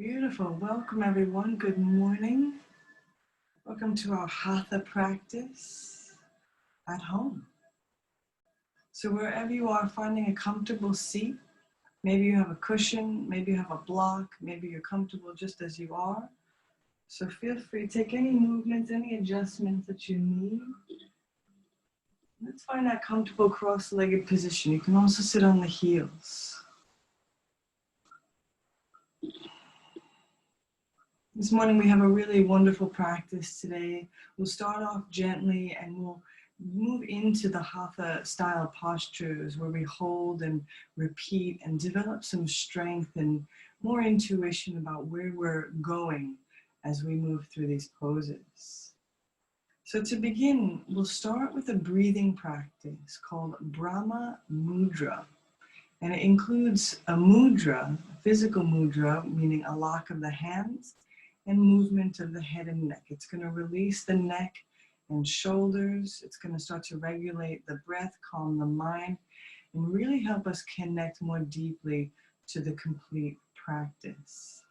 Beautiful. Welcome everyone. Good morning. Welcome to our Hatha practice at home. So wherever you are, finding a comfortable seat. Maybe you have a cushion, maybe you have a block, maybe you're comfortable just as you are. So feel free to take any movements, any adjustments that you need. Let's find that comfortable cross-legged position. You can also sit on the heels. This morning we have a really wonderful practice today. We'll start off gently and we'll move into the Hatha style postures where we hold and repeat and develop some strength and more intuition about where we're going as we move through these poses. So to begin, we'll start with a breathing practice called Brahma Mudra. And it includes a mudra, a physical mudra, meaning a lock of the hands, and movement of the head and neck. It's going to release the neck and shoulders. It's going to start to regulate the breath, calm the mind, and really help us connect more deeply to the complete practice.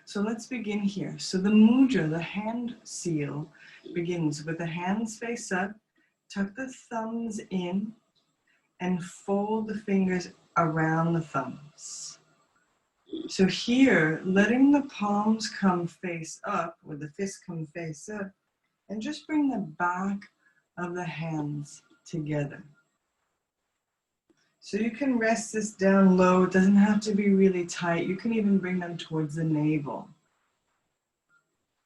So let's begin here. So the mudra, the hand seal, begins with the hands face up, tuck the thumbs in, and fold the fingers around the thumbs. So here, letting the palms come face up, or the fists come face up, and just bring the back of the hands together. So you can rest this down low. It doesn't have to be really tight. You can even bring them towards the navel.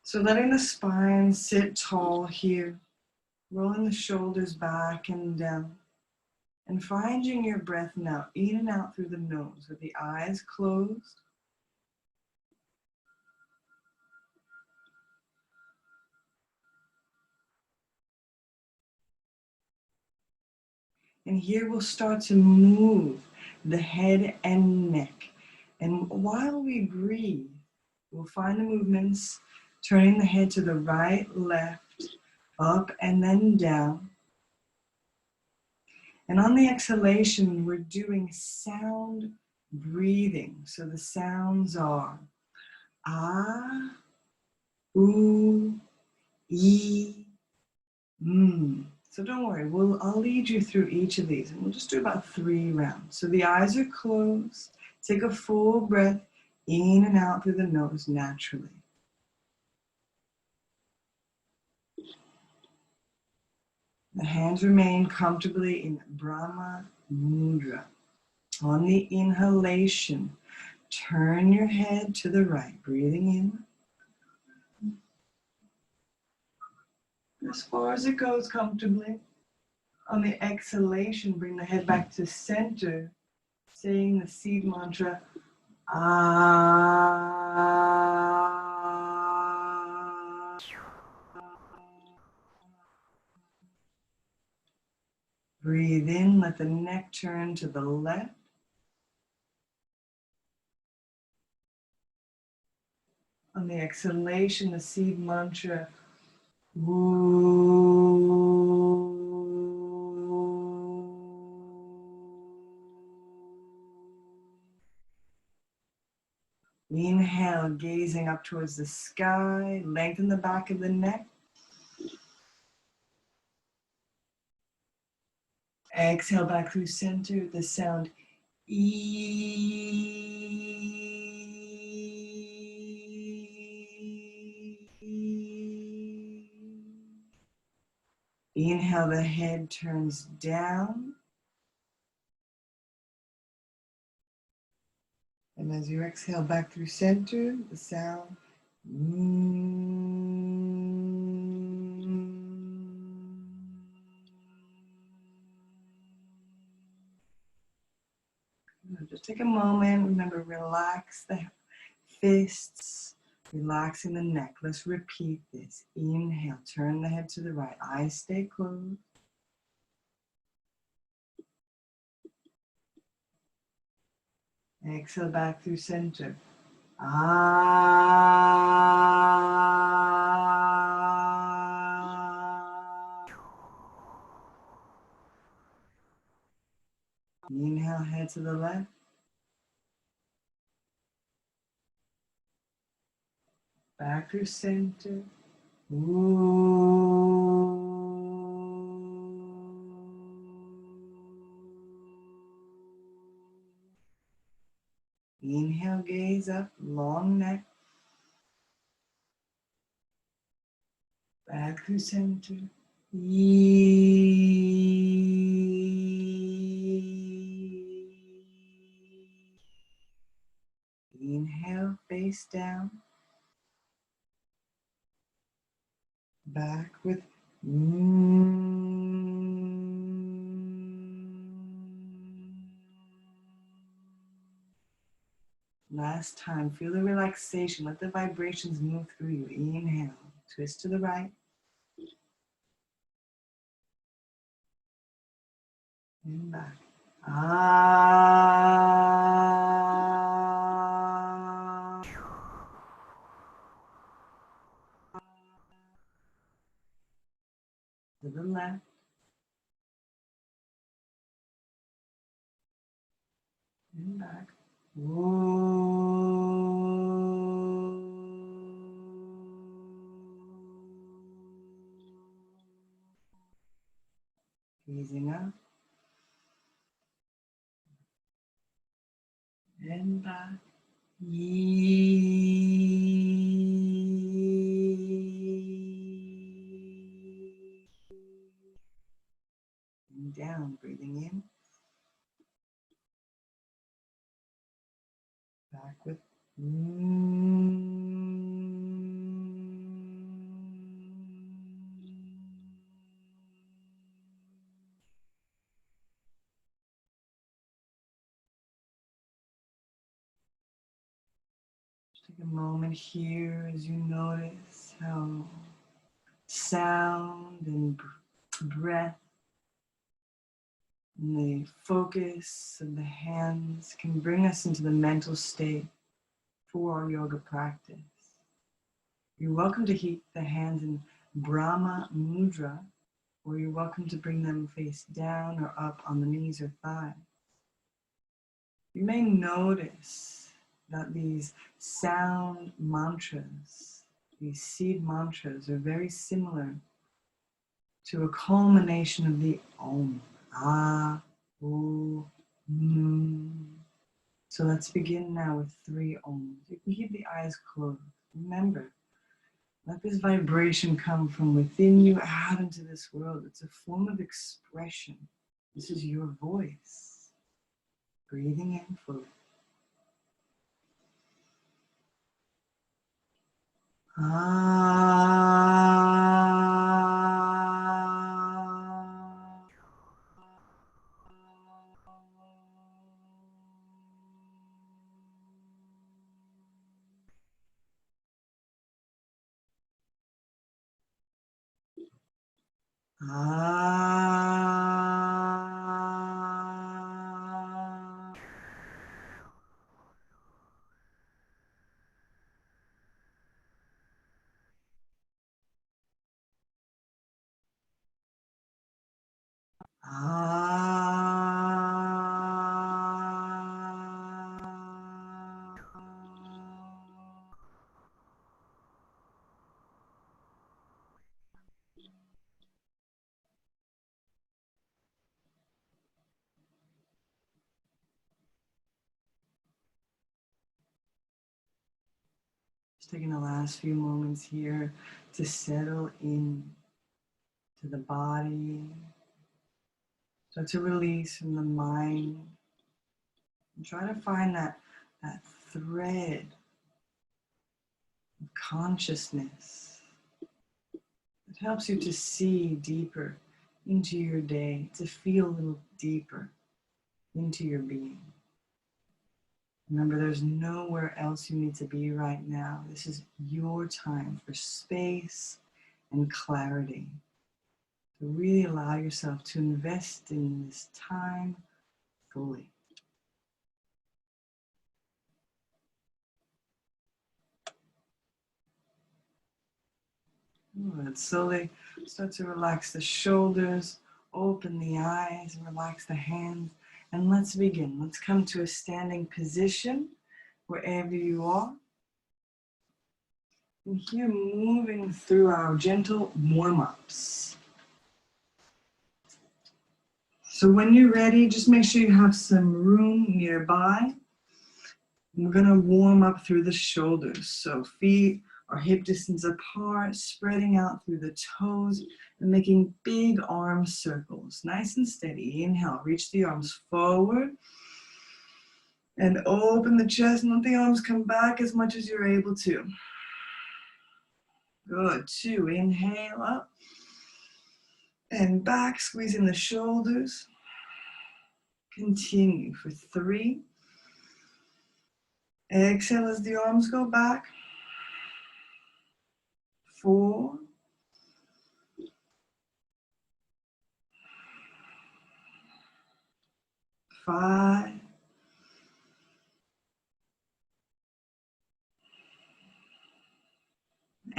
So letting the spine sit tall here, rolling the shoulders back and down, and finding your breath now in and out through the nose with the eyes closed. And here we'll start to move the head and neck. And while we breathe, we'll find the movements, turning the head to the right, left, up, and then down. And on the exhalation, we're doing sound breathing. So the sounds are ah, oo, ee, So don't worry, I'll lead you through each of these and we'll just do about 3 rounds. So the eyes are closed. Take a full breath in and out through the nose naturally. The hands remain comfortably in Brahma Mudra. On the inhalation, turn your head to the right, breathing in. As far as it goes comfortably. On the exhalation, bring the head back to center, saying the seed mantra, ah. Breathe in, let the neck turn to the left. On the exhalation, the seed mantra, woo. Inhale, gazing up towards the sky, lengthen the back of the neck. Exhale back through center with the sound E. Inhale, the head turns down. And as you exhale back through center, the sound Just take a moment. Remember, relax the fists, relaxing the neck. Let's repeat this. Inhale, turn the head to the right. Eyes stay closed. Exhale back through center. Ah. Inhale, head to the left. Back through center. Ooh. Inhale, gaze up, long neck. Back through center. Inhale, face down. Back with Last time, feel the relaxation. Let the vibrations move through you. Inhale, twist to the right. And back. Ah. To the left. And back. Easing up. And back. And down, breathing in. Back with Take a moment here as you notice how sound and breath and the focus of the hands can bring us into the mental state for our yoga practice. You're welcome to keep the hands in Brahma Mudra, or you're welcome to bring them face down or up on the knees or thighs. You may notice that these sound mantras, these seed mantras, are very similar to a culmination of the Om. Ah, O, So let's begin now with 3 Oms. You can keep the eyes closed. Remember, let this vibration come from within you out into this world. It's a form of expression. This is your voice. Breathing in fully. Just taking the last few moments here to settle in to the body, start to release from the mind, and try to find that thread of consciousness that helps you to see deeper into your day, to feel a little deeper into your being. Remember, there's nowhere else you need to be right now. This is your time for space and clarity. To really allow yourself to invest in this time fully. Good. Slowly start to relax the shoulders, open the eyes, and relax the hands. And let's begin. Let's come to a standing position wherever you are. And here, moving through our gentle warm-ups. So when you're ready, just make sure you have some room nearby. We're going to warm up through the shoulders. So feet are hip distance apart, spreading out through the toes and making big arm circles. Nice and steady. Inhale, reach the arms forward and open the chest. Let the arms come back as much as you're able to. Good. 2, inhale up and back, squeezing the shoulders. Continue for 3. Exhale as the arms go back. 4. 5.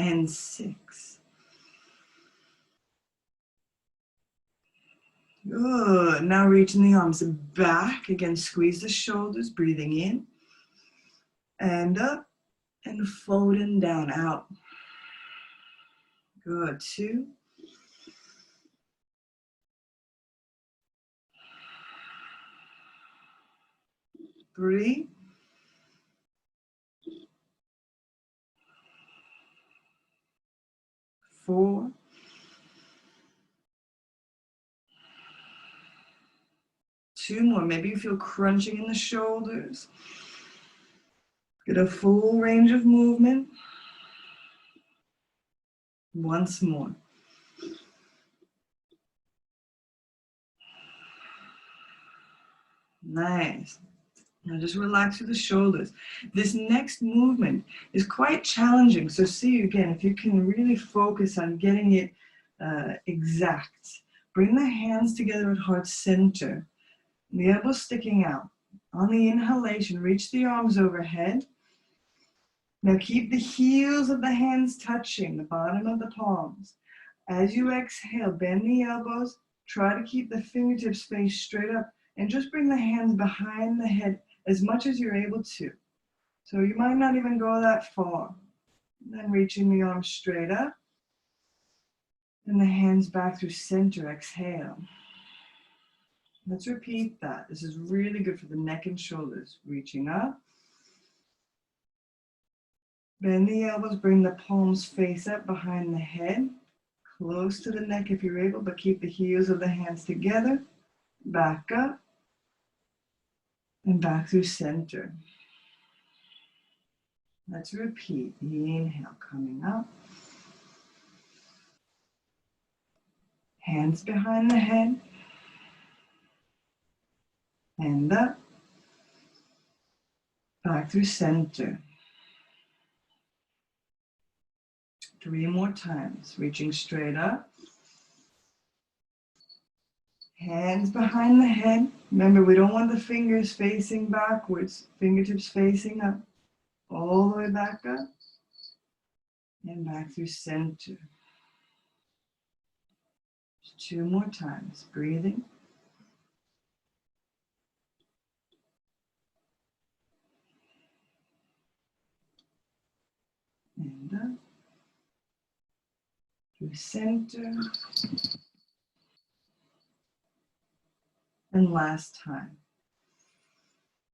And 6. Good. Now reaching the arms back. Again, squeeze the shoulders, breathing in and up and folding down, out. Good. 2. 3. 4. 2 more. Maybe you feel crunching in the shoulders. Get a full range of movement. Once more. Nice. Now just relax through the shoulders. This next movement is quite challenging. So see again, if you can really focus on getting it exact. Bring the hands together at heart center. The elbows sticking out. On the inhalation, reach the arms overhead. Now keep the heels of the hands touching the bottom of the palms. As you exhale, bend the elbows. Try to keep the fingertips faced straight up and just bring the hands behind the head as much as you're able to. So you might not even go that far. Then reaching the arms straight up and the hands back through center. Exhale. Let's repeat that. This is really good for the neck and shoulders. Reaching up. Bend the elbows, bring the palms face up behind the head. Close to the neck if you're able, but keep the heels of the hands together. Back up. And back through center. Let's repeat. Inhale, coming up. Hands behind the head. And up. Back through center. 3 more times. Reaching straight up. Hands behind the head. Remember, we don't want the fingers facing backwards. Fingertips facing up. All the way back up. And back through center. 2 more times. Breathing. And up. Through center. And last time.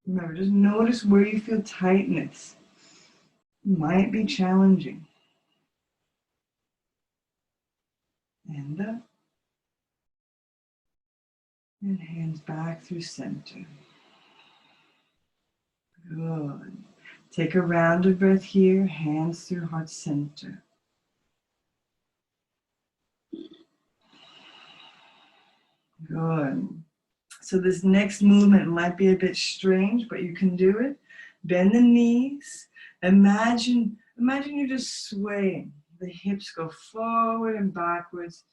Remember, just notice where you feel tightness. It might be challenging. And up. And hands back through center. Good. Take a round of breath here, hands through heart center. Good. So this next movement might be a bit strange, but you can do it. Bend the knees. Imagine you're just swaying. The hips go forward and backwards.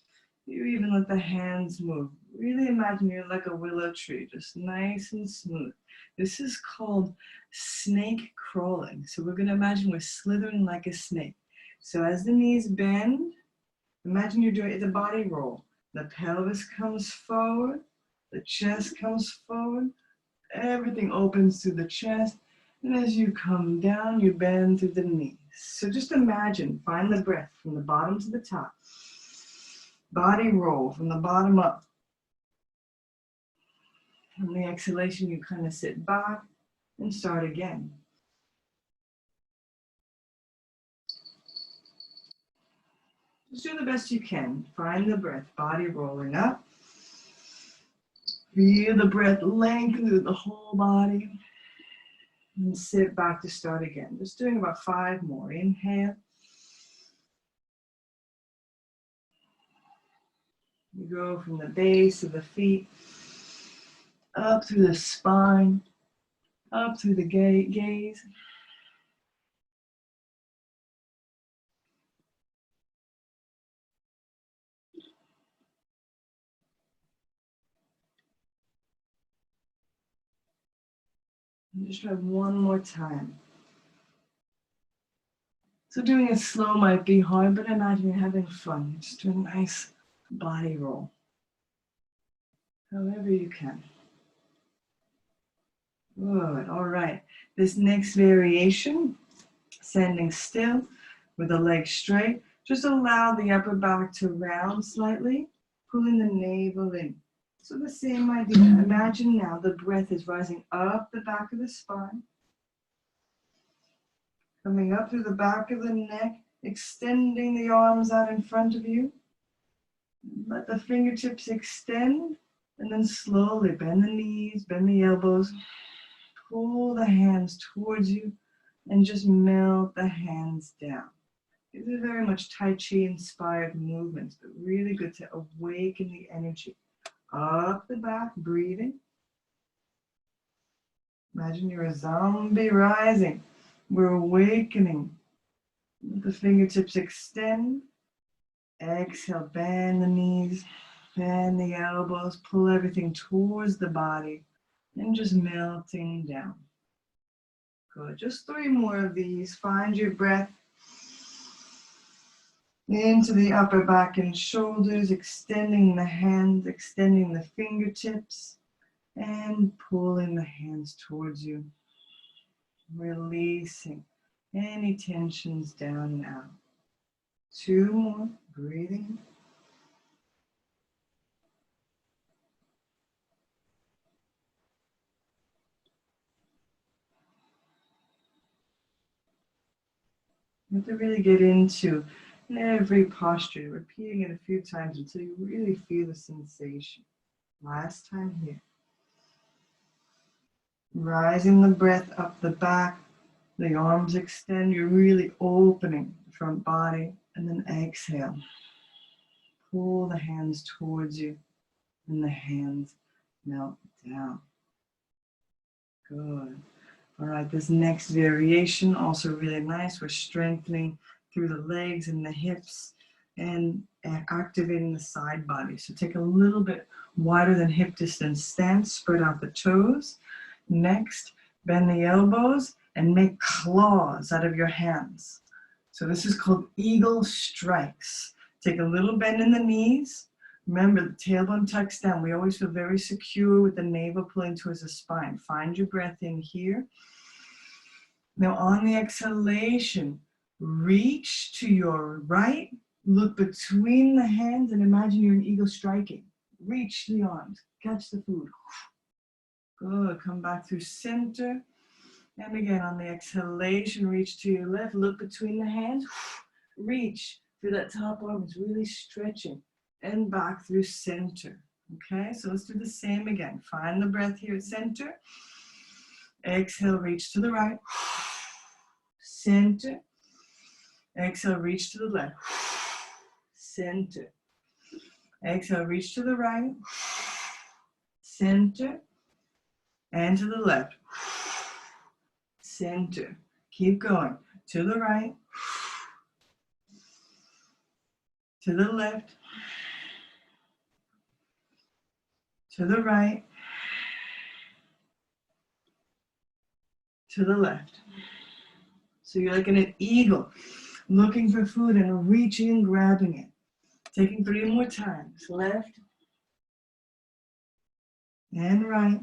You even let the hands move. Really imagine you're like a willow tree, just nice and smooth. This is called snake crawling. So we're going to imagine we're slithering like a snake. So as the knees bend, imagine you're doing it's a body roll. The pelvis comes forward, the chest comes forward, everything opens through the chest, And as you come down, you bend through the knees. So just imagine, find the breath from the bottom to the top. Body roll from the bottom up. On the exhalation, you kind of sit back and start again. Just do the best you can. Find the breath, body rolling up. Feel the breath lengthen through the whole body. And sit back to start again. Just doing about 5 more. Inhale. You go from the base of the feet, up through the spine, up through the gaze. And just try one more time. So doing it slow might be hard, but imagine you're having fun. Just do a nice body roll. However you can. Good, all right. This next variation, standing still with the legs straight, just allow the upper back to round slightly, pulling the navel in. So the same idea. Imagine now the breath is rising up the back of the spine, coming up through the back of the neck, extending the arms out in front of you. Let the fingertips extend, and then slowly bend the knees, bend the elbows, pull the hands towards you, and just melt the hands down. These are very much Tai Chi inspired movements, but really good to awaken the energy. Up the back, breathing. Imagine you're a zombie rising. We're awakening. Let the fingertips extend. Exhale, bend the knees, bend the elbows, pull everything towards the body, and just melting down. Good. Just 3 more of these. Find your breath into the upper back and shoulders, extending the hands, extending the fingertips, and pulling the hands towards you. Releasing any tensions down and out. 2 more. Breathing. You have to really get into every posture, repeating it a few times until you really feel the sensation. Last time here. Rising the breath up the back, the arms extend, you're really opening the front body, and then exhale. Pull the hands towards you, and the hands melt down. Good. All right, this next variation, also really nice. We're strengthening through the legs and the hips and activating the side body. So take a little bit wider than hip distance stance, spread out the toes. Next, bend the elbows and make claws out of your hands. So this is called eagle strikes. Take a little bend in the knees. Remember, the tailbone tucks down. We always feel very secure with the navel pulling towards the spine. Find your breath in here. Now on the exhalation, reach to your right, look between the hands and imagine you're an eagle striking. Reach the arms, catch the food. Good, come back through center. And again, on the exhalation, reach to your left, look between the hands, reach through that top arm, it's really stretching, and back through center. Okay, so let's do the same again. Find the breath here at center. Exhale, reach to the right, center. Exhale, reach to the left, center. Exhale, reach to the right, center, and to the left, center. Keep going. To the right, to the left, to the right, to the left. So you're like an eagle, looking for food and reaching and grabbing it. Taking 3 more times. Left and right.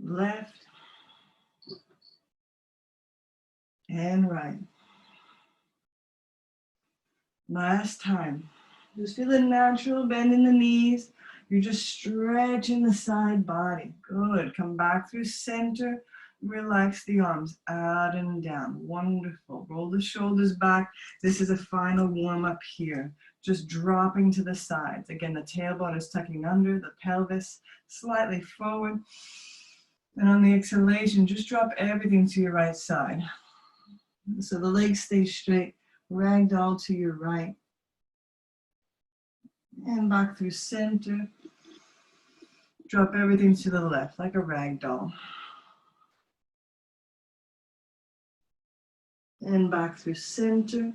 left, and right. Last time. Just feel a natural bend in the knees. You're just stretching the side body. Good. Come back through center. Relax the arms out and down. Wonderful. Roll the shoulders back. This is a final warm up here. Just dropping to the sides. Again, the tailbone is tucking under, the pelvis slightly forward. And on the exhalation, just drop everything to your right side. So the legs stay straight. Ragdoll to your right. And back through center. Drop everything to the left like a ragdoll. And back through center.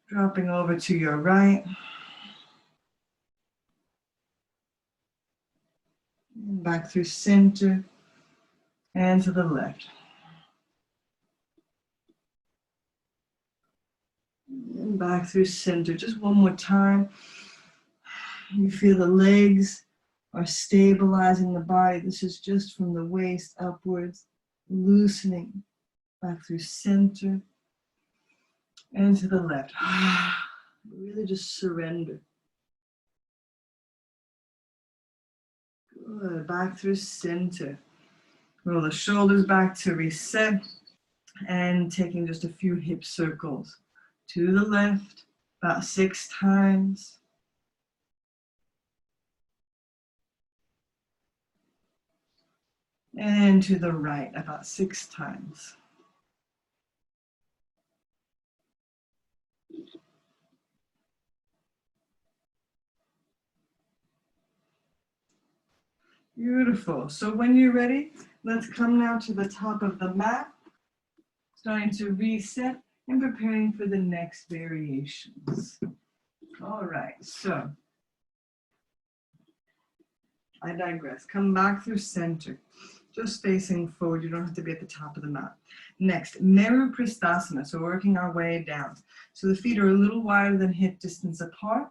Dropping over to your right. And back through center. And to the left. And back through center. Just one more time. You feel the legs are stabilizing the body. This is just from the waist upwards, loosening back through center and to the left. Really just surrender. Good. Back through center. Roll the shoulders back to reset and taking just a few hip circles to the left, about 6 times. And to the right, about 6 times. Beautiful. So when you're ready, let's come now to the top of the mat, starting to reset and preparing for the next variations. All right, so I digress. Come back through center, just facing forward. You don't have to be at the top of the mat. Next, Meru Pristhasana, so working our way down. So the feet are a little wider than hip distance apart.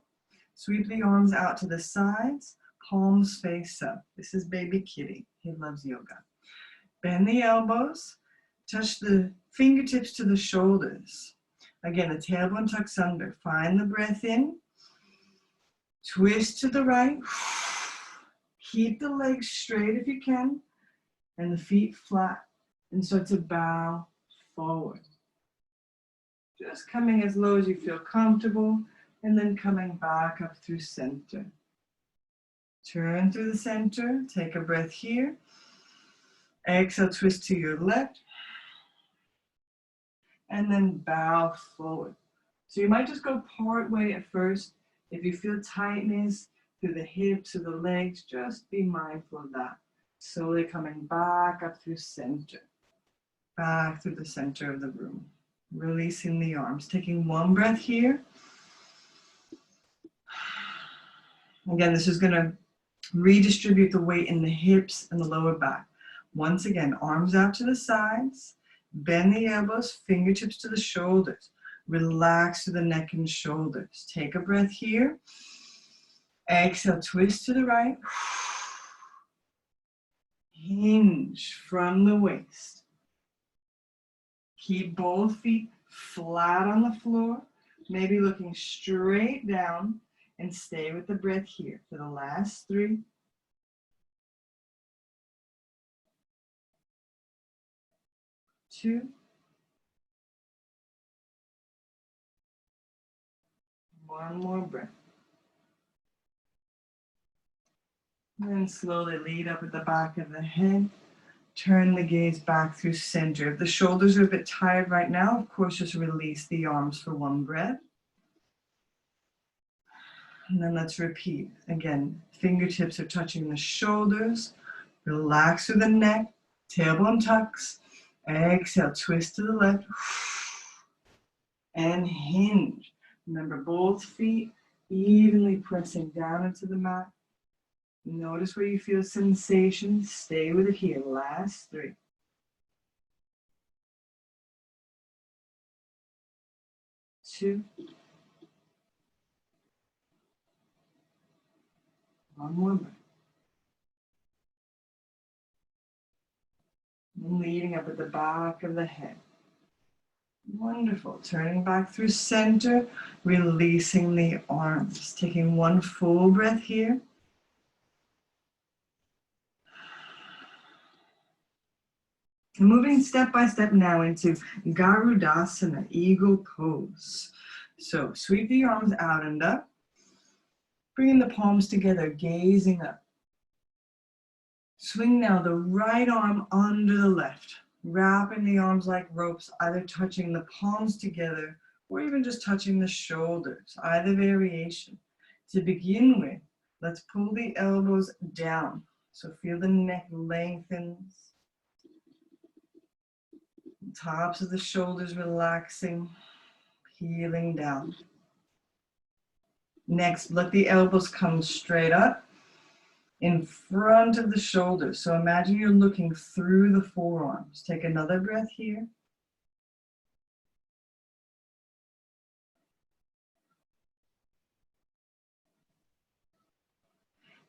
Sweep the arms out to the sides, palms face up. This is baby kitty. He loves yoga. Bend the elbows, touch the fingertips to the shoulders. Again, the tailbone tucks under. Find the breath in. Twist to the right. Keep the legs straight if you can, and the feet flat, and start to bow forward. Just coming as low as you feel comfortable, and then coming back up through center. Turn through the center, take a breath here. Exhale, twist to your left, and then bow forward. So you might just go part way at first. If you feel tightness through the hips or the legs, just be mindful of that. Slowly coming back up through center, back through the center of the room. Releasing the arms, taking one breath here. Again, this is going to redistribute the weight in the hips and the lower back. Once again, arms out to the sides, bend the elbows, fingertips to the shoulders. Relax through the neck and shoulders. Take a breath here. Exhale, twist to the right. Hinge from the waist. Keep both feet flat on the floor, maybe looking straight down, and stay with the breath here for the last 3. 2. 1 more breath. And then slowly lead up at the back of the head. Turn the gaze back through center. If the shoulders are a bit tired right now, of course, just release the arms for 1 breath. And then let's repeat. Again, fingertips are touching the shoulders. Relax through the neck. Tailbone tucks. Exhale, twist to the left. And hinge. Remember, both feet evenly pressing down into the mat. Notice where you feel sensation. Stay with it here. Last 3. 2. 1 more breath. Leading up at the back of the head. Wonderful. Turning back through center, releasing the arms. Taking one full breath here. Moving step by step now into Garudasana, Eagle Pose. So sweep the arms out and up. Bringing the palms together, gazing up. Swing now the right arm under the left. Wrapping the arms like ropes, either touching the palms together or even just touching the shoulders, either variation. To begin with, let's pull the elbows down. So feel the neck lengthens. Tops of the shoulders relaxing, peeling down. Next, let the elbows come straight up in front of the shoulders. So imagine you're looking through the forearms. Take another breath here.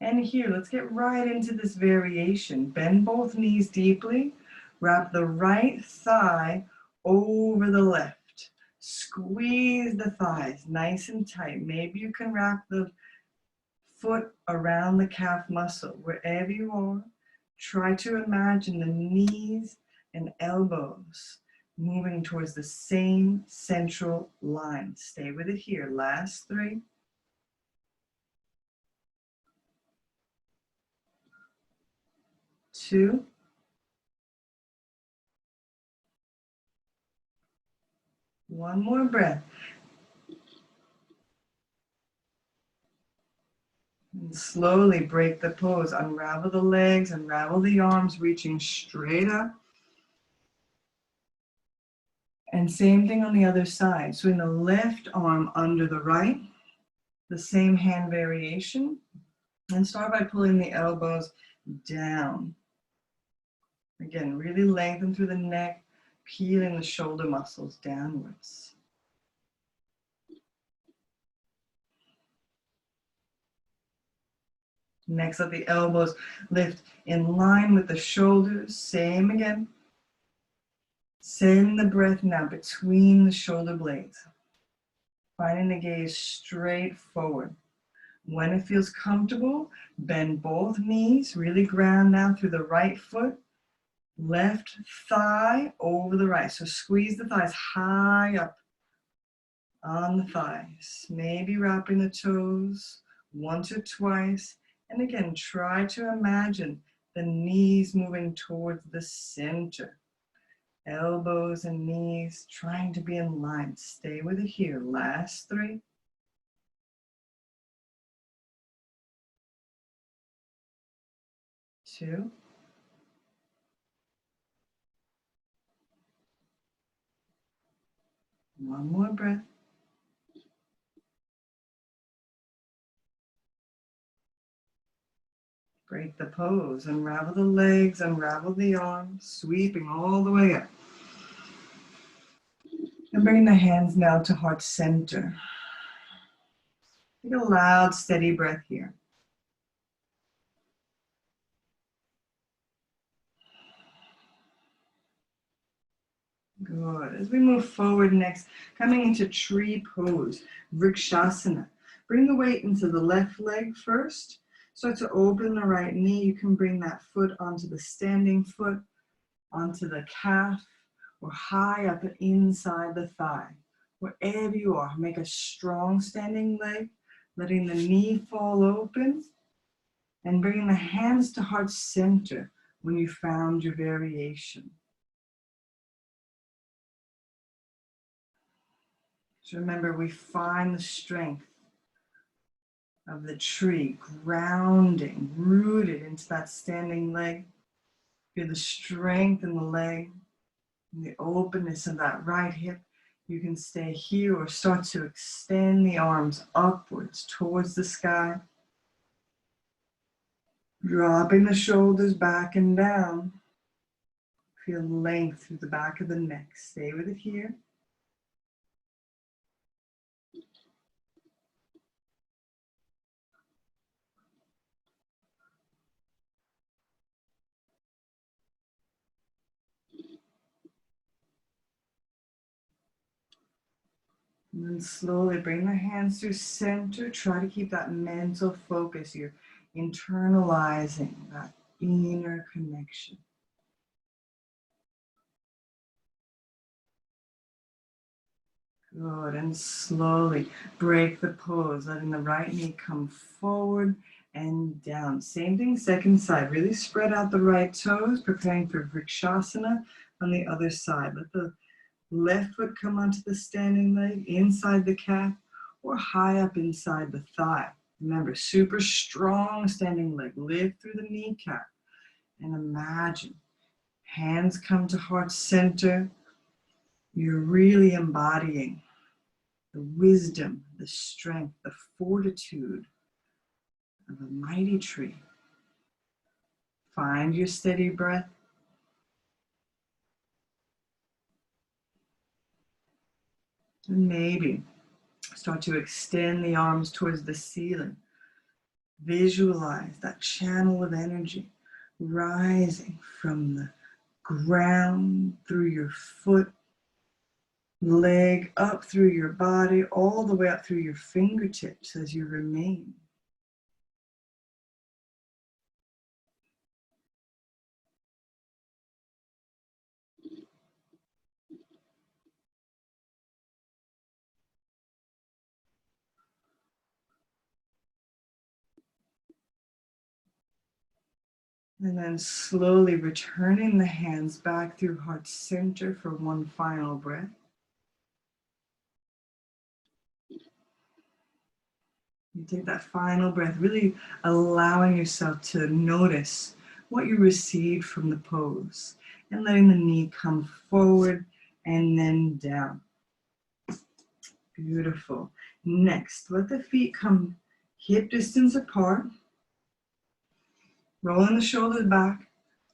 And here, let's get right into this variation. Bend both knees deeply. Wrap the right thigh over the left. Squeeze the thighs nice and tight. Maybe you can wrap the foot around the calf muscle. Wherever you are, try to imagine the knees and elbows moving towards the same central line. Stay with it here. Last 3. 2. 1 more breath. And slowly break the pose. Unravel the legs, unravel the arms, reaching straight up. And same thing on the other side. Swing the left arm under the right. The same hand variation. And start by pulling the elbows down. Again, really lengthen through the neck, peeling the shoulder muscles downwards. Next, let the elbows lift in line with the shoulders. Same again. Send the breath now between the shoulder blades. Finding the gaze straight forward. When it feels comfortable, bend both knees. Really ground now through the right foot. Left thigh over the right. So squeeze the thighs high up on the thighs. Maybe wrapping the toes once or twice. And again, try to imagine the knees moving towards the center. Elbows and knees trying to be in line. Stay with it here. Last 3. 2. 1 more breath. Break the pose. Unravel the legs, unravel the arms, sweeping all the way up. And bring the hands now to heart center. Take a loud, steady breath here. Good. As we move forward next, coming into tree pose, Rakshasana. Bring the weight into the left leg first. Start to open the right knee. You can bring that foot onto the standing foot, onto the calf, or high up inside the thigh. Wherever you are, make a strong standing leg, letting the knee fall open, and bringing the hands to heart center when you found your variation. So remember, we find the strength of the tree, grounding, rooted into that standing leg. Feel the strength in the leg, and the openness of that right hip. You can stay here or start to extend the arms upwards towards the sky. Dropping the shoulders back and down. Feel length through the back of the neck. Stay with it here. And then slowly bring the hands through center. Try to keep that mental focus. You're internalizing that inner connection. Good. And slowly break the pose, letting the right knee come forward and down. Same thing, second side. Really spread out the right toes, preparing for Rakshasana on the other side. Let the left foot come onto the standing leg, inside the calf, or high up inside the thigh. Remember, super strong standing leg. Lift through the kneecap. And imagine, hands come to heart center. You're really embodying the wisdom, the strength, the fortitude of a mighty tree. Find your steady breath. And maybe start to extend the arms towards the ceiling. Visualize that channel of energy rising from the ground through your foot, leg, up through your body, all the way up through your fingertips as you remain. And then slowly returning the hands back through heart center for one final breath. You take that final breath, really allowing yourself to notice what you received from the pose and letting the knee come forward and then down. Beautiful. Next, let the feet come hip distance apart. Rolling the shoulders back.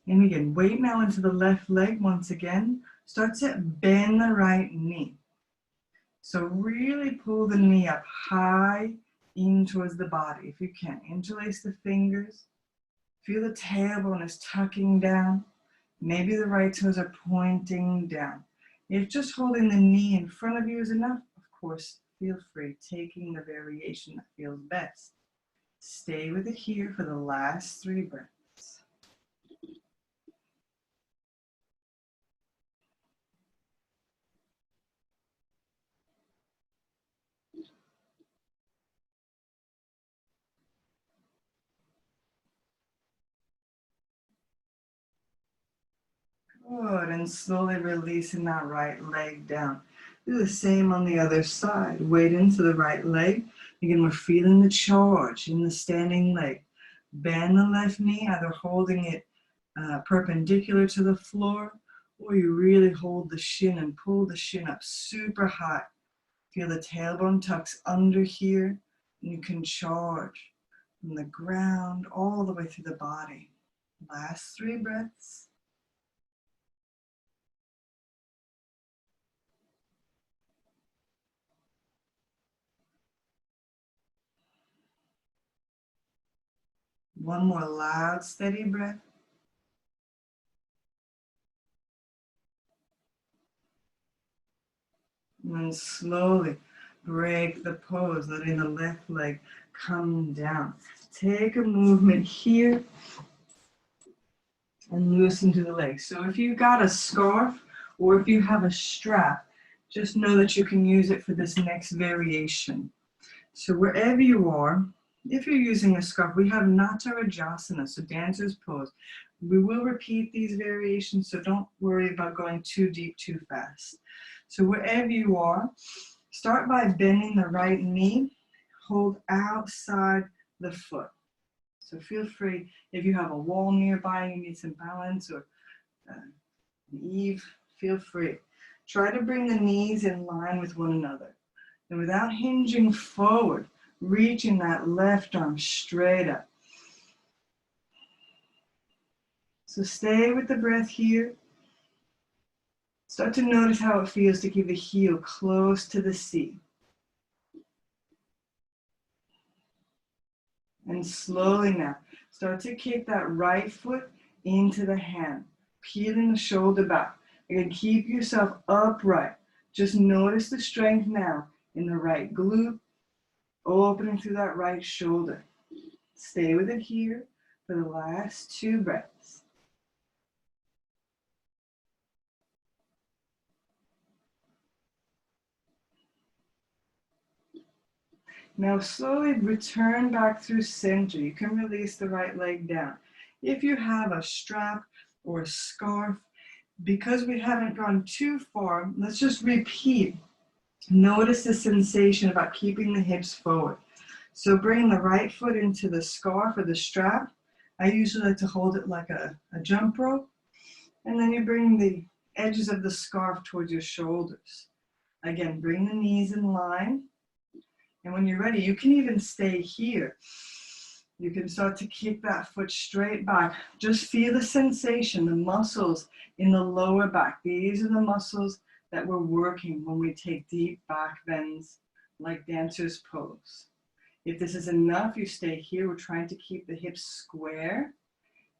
And again, weight now into the left leg once again. Start to bend the right knee. So really pull the knee up high in towards the body if you can. Interlace the fingers. Feel the tailbone is tucking down. Maybe the right toes are pointing down. If just holding the knee in front of you is enough, of course, feel free taking the variation that feels best. Stay with it here for the last 3 breaths. Good, and slowly releasing that right leg down. Do the same on the other side. Weight into the right leg. Again, we're feeling the charge in the standing leg. Bend the left knee, either holding it perpendicular to the floor, or you really hold the shin and pull the shin up super high. Feel the tailbone tucks under here, and you can charge from the ground all the way through the body. Last 3 breaths. One more loud, steady breath. And then slowly break the pose, letting the left leg come down. Take a movement here and loosen to the legs. So if you've got a scarf or if you have a strap, just know that you can use it for this next variation. So wherever you are, if you're using a scarf, we have Natarajasana, so dancer's pose. We will repeat these variations, so don't worry about going too deep, too fast. So wherever you are, start by bending the right knee, hold outside the foot. So feel free, if you have a wall nearby, you need some balance, or an eave, feel free. Try to bring the knees in line with one another. And without hinging forward, reaching that left arm straight up. So stay with the breath here. Start to notice how it feels to keep the heel close to the seat. And slowly now, start to kick that right foot into the hand, peeling the shoulder back. Again, keep yourself upright. Just notice the strength now in the right glute, opening through that right shoulder. Stay with it here for the last 2 breaths. Now slowly return back through center. You can release the right leg down. If you have a strap or a scarf, because we haven't gone too far, let's just repeat. Notice the sensation about keeping the hips forward. So bring the right foot into the scarf or the strap. I usually like to hold it like a jump rope. And then you bring the edges of the scarf towards your shoulders. Again, bring the knees in line. And when you're ready, you can even stay here. You can start to kick that foot straight back. Just feel the sensation, the muscles in the lower back. These are the muscles that we're working when we take deep back bends like dancer's pose. If this is enough, you stay here. We're trying to keep the hips square.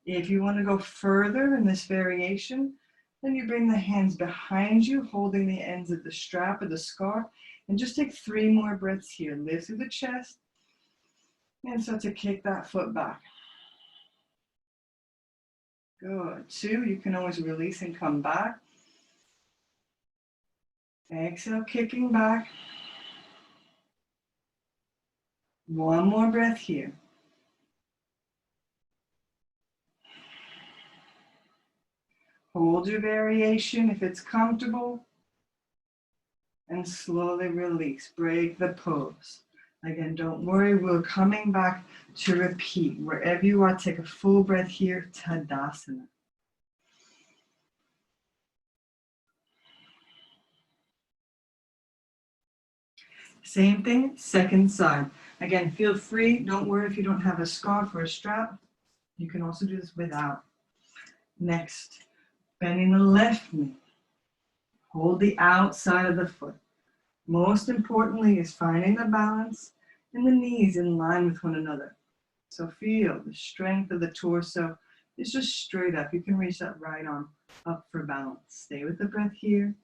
If you want to go further in this variation, then you bring the hands behind you, holding the ends of the strap or the scarf, and just take 3 more breaths here. Lift through the chest and start to kick that foot back. Good. 2, you can always release and come back. Exhale, kicking back. 1 more breath here. Hold your variation if it's comfortable. And slowly release. Break the pose. Again, don't worry, we're coming back to repeat. Wherever you are, take a full breath here, Tadasana. Same thing, second side. Again, feel free, don't worry if you don't have a scarf or a strap. You can also do this without. Next, bending the left knee. Hold the outside of the foot. Most importantly is finding the balance and the knees in line with one another. So feel the strength of the torso is just straight up. You can reach that right arm up for balance. Stay with the breath here.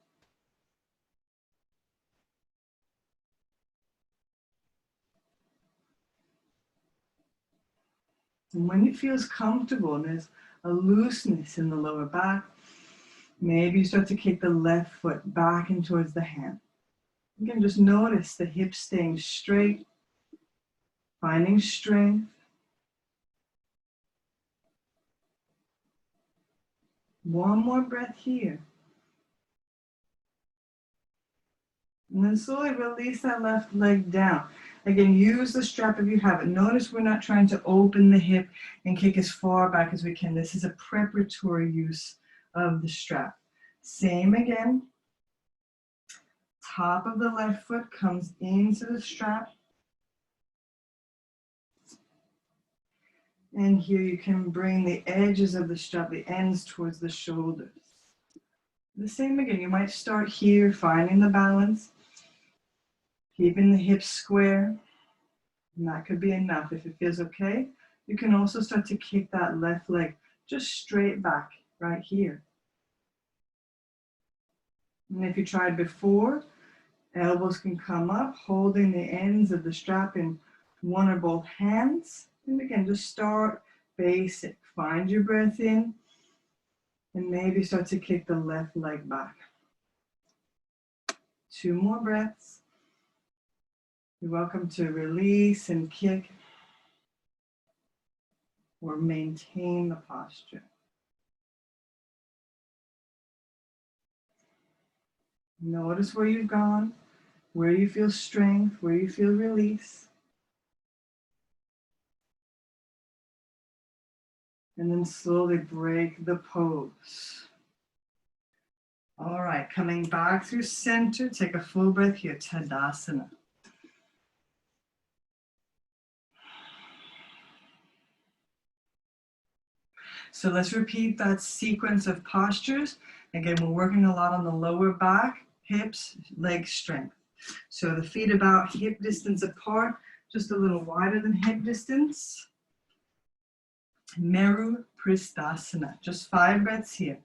And when it feels comfortable and there's a looseness in the lower back, maybe you start to kick the left foot back and towards the hand. You can just notice the hips staying straight, finding strength. 1 more breath here. And then slowly release that left leg down. Again, use the strap if you have it. Notice we're not trying to open the hip and kick as far back as we can. This is a preparatory use of the strap. Same again. Top of the left foot comes into the strap. And here you can bring the edges of the strap, the ends towards the shoulders. The same again, you might start here, finding the balance, keeping the hips square. And that could be enough. If it feels okay, you can also start to kick that left leg just straight back right here. And if you tried before, elbows can come up, holding the ends of the strap in one or both hands. And again, just start basic. Find your breath in, and maybe start to kick the left leg back. 2 more breaths. You're welcome to release and kick or maintain the posture. Notice where you've gone, where you feel strength, where you feel release. And then slowly break the pose. All right, coming back through center, take a full breath here, Tadasana. So let's repeat that sequence of postures. Again, we're working a lot on the lower back, hips, leg strength. So the feet about hip distance apart, just a little wider than hip distance. Meru Pristhasana, just 5 breaths here.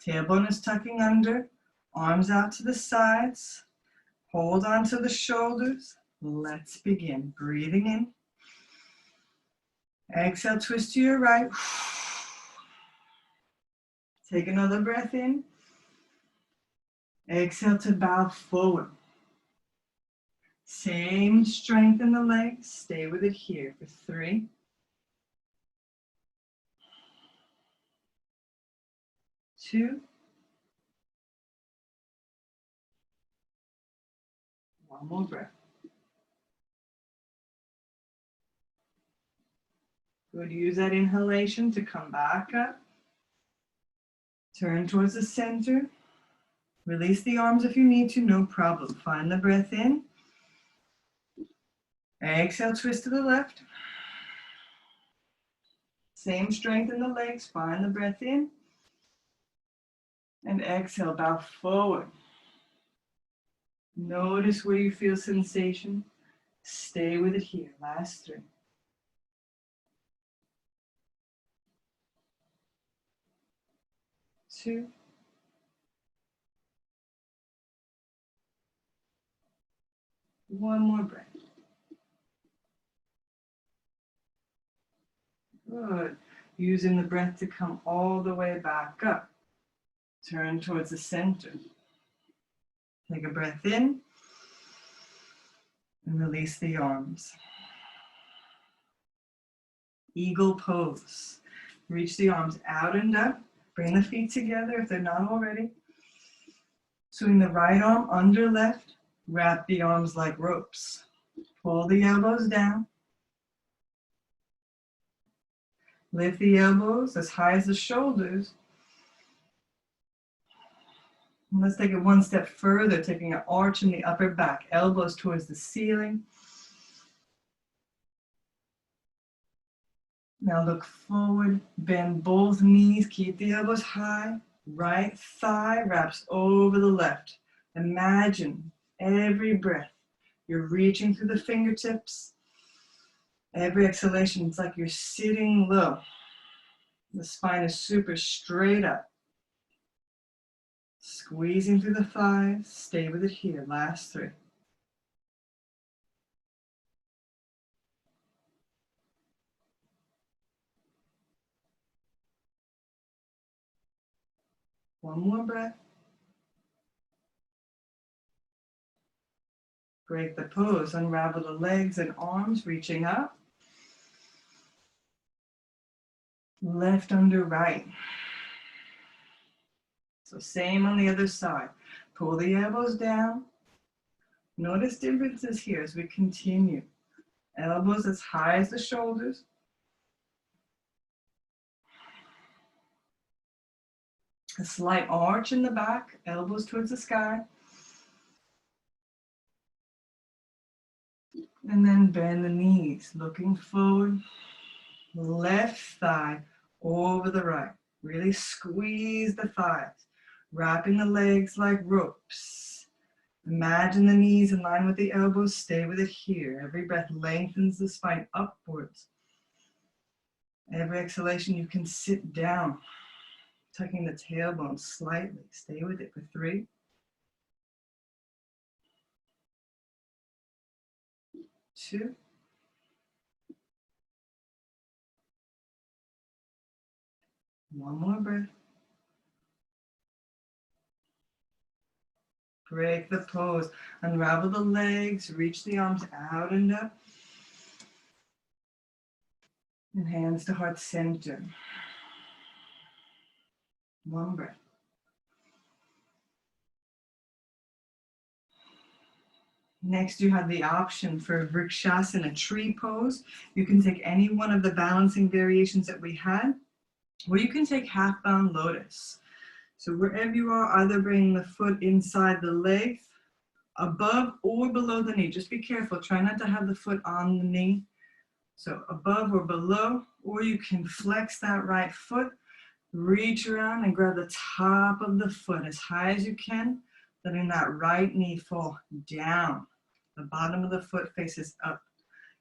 Tailbone is tucking under, arms out to the sides. Hold on to the shoulders. Let's begin. Breathing in. Exhale, twist to your right. Take another breath in. Exhale to bow forward. Same strength in the legs. Stay with it here for 3, 2, 1 more breath. Good. Use that inhalation to come back up. Turn towards the center. Release the arms if you need to, no problem. Find the breath in. Exhale, twist to the left. Same strength in the legs. Find the breath in. And exhale, bow forward. Notice where you feel sensation. Stay with it here. Last 3. 2. 1 more breath. Good. Using the breath to come all the way back up. Turn towards the center. Take a breath in and release the arms. Eagle pose. Reach the arms out and up. Bring the feet together if they're not already. Swing the right arm under left. Wrap the arms like ropes. Pull the elbows down. Lift the elbows as high as the shoulders. And let's take it one step further, taking an arch in the upper back. Elbows towards the ceiling. Now look forward, bend both knees, keep the elbows high. Right thigh wraps over the left. Imagine every breath, you're reaching through the fingertips. Every exhalation, it's like you're sitting low. The spine is super straight up. Squeezing through the thighs, stay with it here, last 3. 1 more breath. Break the pose, unravel the legs and arms, reaching up. Left under right. So same on the other side. Pull the elbows down. Notice differences here as we continue. Elbows as high as the shoulders. A slight arch in the back, elbows towards the sky. And then bend the knees, looking forward. Left thigh over the right. Really squeeze the thighs, wrapping the legs like ropes. Imagine the knees in line with the elbows. Stay with it here. Every breath lengthens the spine upwards. Every exhalation, you can sit down, tucking the tailbone slightly. Stay with it for 3, 2, 1 more breath. Break the pose. Unravel the legs. Reach the arms out and up. And hands to heart center. 1 breath. Next, you have the option for Rakshasana, tree pose. You can take any one of the balancing variations that we had, or you can take half-bound lotus. So wherever you are, either bring the foot inside the leg, above or below the knee. Just be careful. Try not to have the foot on the knee. So above or below, or you can flex that right foot, reach around and grab the top of the foot as high as you can, letting that right knee fall down. The bottom of the foot faces up.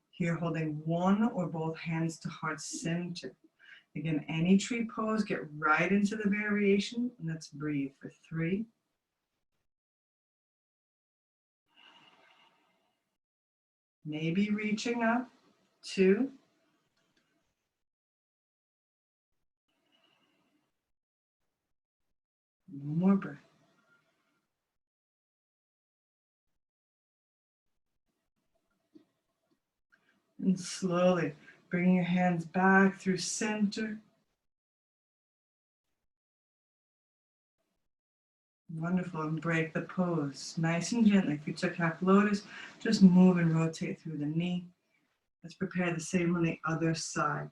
Here, holding one or both hands to heart center. Again, any tree pose, get right into the variation. Let's breathe for 3, Maybe reaching up. 2. One more breath. And slowly bring your hands back through center. Wonderful, and break the pose. Nice and gently. If you took half lotus, just move and rotate through the knee. Let's prepare the same on the other side.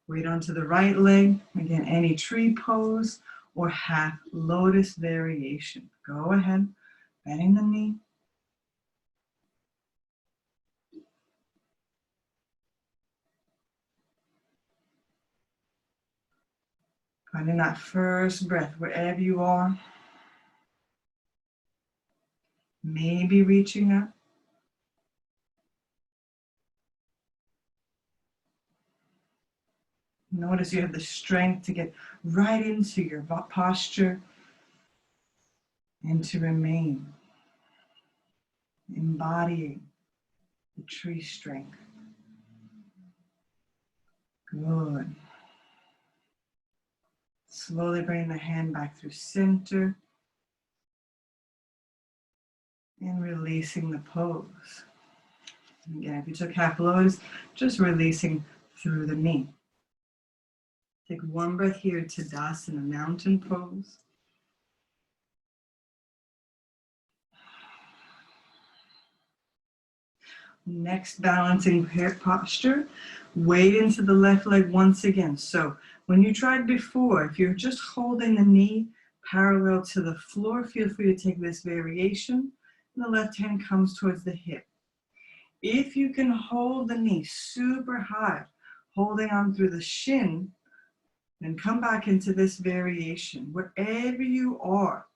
Weight onto the right leg. Again, any tree pose or half lotus variation. Go ahead, bending the knee. Finding that first breath wherever you are. Maybe reaching up. Notice you have the strength to get right into your posture and to remain embodying the tree strength. Good. Slowly bring the hand back through center and releasing the pose. Again, if you took half lotus, just releasing through the knee. Take one breath here, Tadasana, mountain pose. Next, balancing posture. Weight into the left leg once again. So when you tried before, if you're just holding the knee parallel to the floor, feel free to take this variation. And the left hand comes towards the hip. If you can hold the knee super high, holding on through the shin, then come back into this variation. Wherever you are,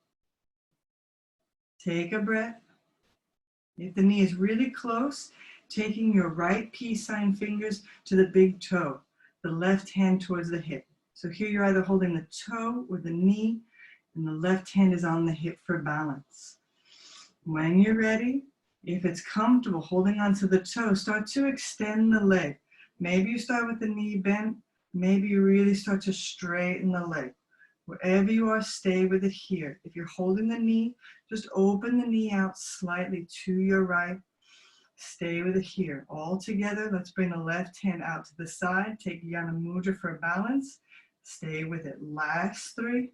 take a breath. If the knee is really close, taking your right peace sign fingers to the big toe, the left hand towards the hip. So here you're either holding the toe or the knee, and the left hand is on the hip for balance. When you're ready, if it's comfortable holding onto the toe, start to extend the leg. Maybe you start with the knee bent, maybe you really start to straighten the leg. Wherever you are, stay with it here. If you're holding the knee, just open the knee out slightly to your right. Stay with it here. All together, let's bring the left hand out to the side. Take Yana Mudra for balance. Stay with it. Last 3.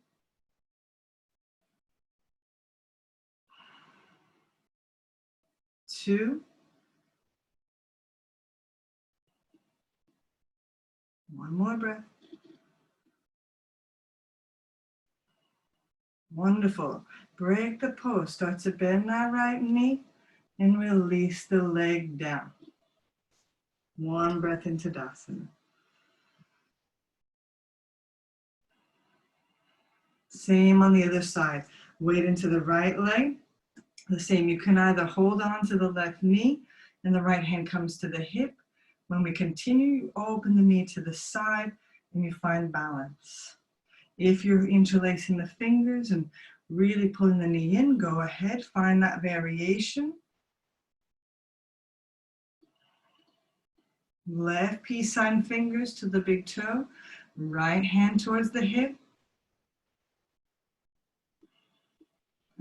2. 1 more breath. Wonderful. Break the pose. Start to bend that right knee and release the leg down. 1 breath into Tadasana. Same on the other side. Weight into the right leg. The same. You can either hold on to the left knee and the right hand comes to the hip. When we continue, you open the knee to the side and you find balance. If you're interlacing the fingers and really pulling the knee in, go ahead, find that variation. Left peace sign fingers to the big toe, right hand towards the hip.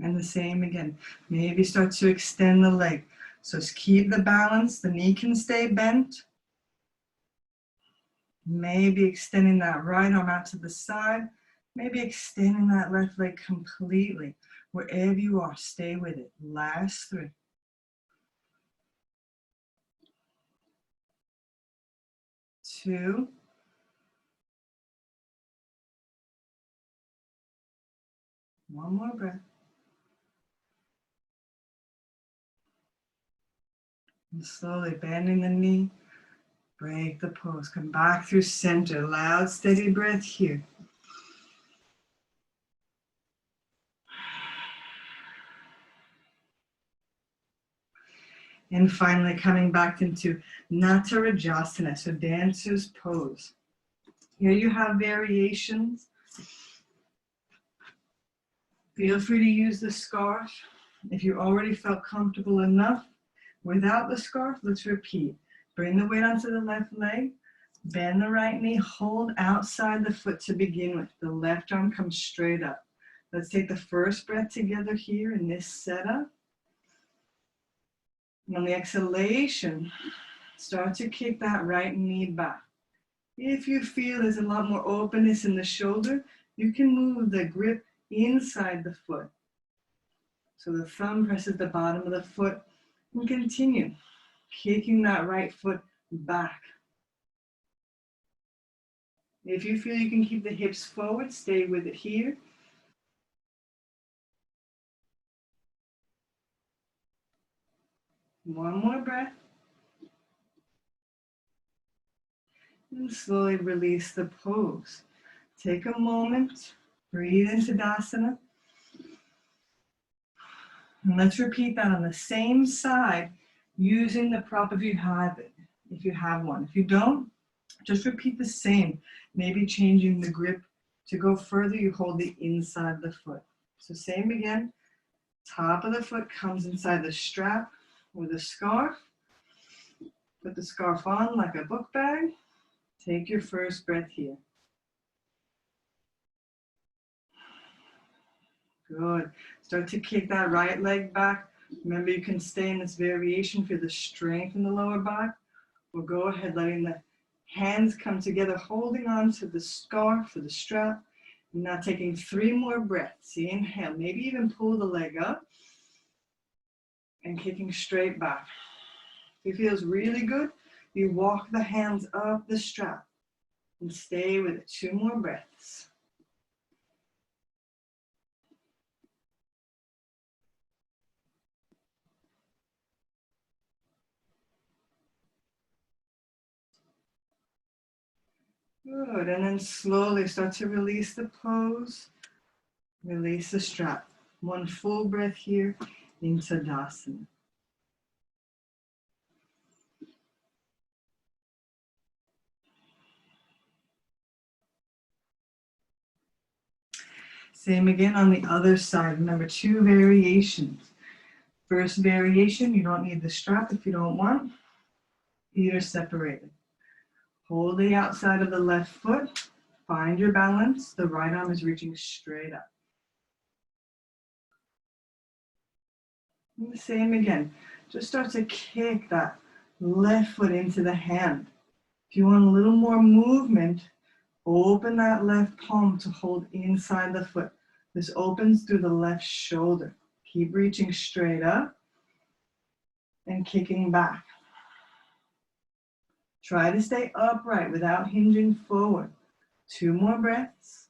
And the same again. Maybe start to extend the leg. So keep the balance, the knee can stay bent. Maybe extending that right arm out to the side. Maybe extending that left leg completely. Wherever you are, stay with it. Last 3. 2. 1 more breath. And slowly bending the knee. Break the pose. Come back through center. Loud, steady breath here. And finally coming back into Natarajasana, so dancer's pose. Here you have variations. Feel free to use the scarf. If you already felt comfortable enough, Without the scarf, let's repeat. Bring the weight onto the left leg. Bend the right knee. Hold outside the foot to begin with. The left arm comes straight up. Let's take the first breath together here in this setup. And on the exhalation, start to kick that right knee back. If you feel there's a lot more openness in the shoulder, you can move the grip inside the foot. So the thumb presses the bottom of the foot and continue kicking that right foot back. If you feel you can keep the hips forward, stay with it here. One more breath. And slowly release the pose. Take a moment, breathe into Tadasana. And let's repeat that on the same side using the prop if you have it, if you have one. If you don't, just repeat the same. Maybe changing the grip. To go further, you hold the inside of the foot. So same again. Top of the foot comes inside the strap with a scarf. Put the scarf on like a book bag. Take your first breath here. Good. Start to kick that right leg back. Remember, you can stay in this variation for the strength in the lower back. Or go ahead, letting the hands come together, holding on to the scarf or the strap. Now taking 3 more breaths. Inhale, maybe even pull the leg up and kicking straight back. If it feels really good, you walk the hands up the strap and stay with it. 2 more breaths. Good, and then slowly start to release the pose, release the strap. 1 full breath here into Tadasana. Same again on the other side. Remember, 2 variations. First variation, you don't need the strap if you don't want. Feet are separated. Hold the outside of the left foot. Find your balance. The right arm is reaching straight up. And the same again. Just start to kick that left foot into the hand. If you want a little more movement, open that left palm to hold inside the foot. This opens through the left shoulder. Keep reaching straight up and kicking back. Try to stay upright without hinging forward. 2 more breaths.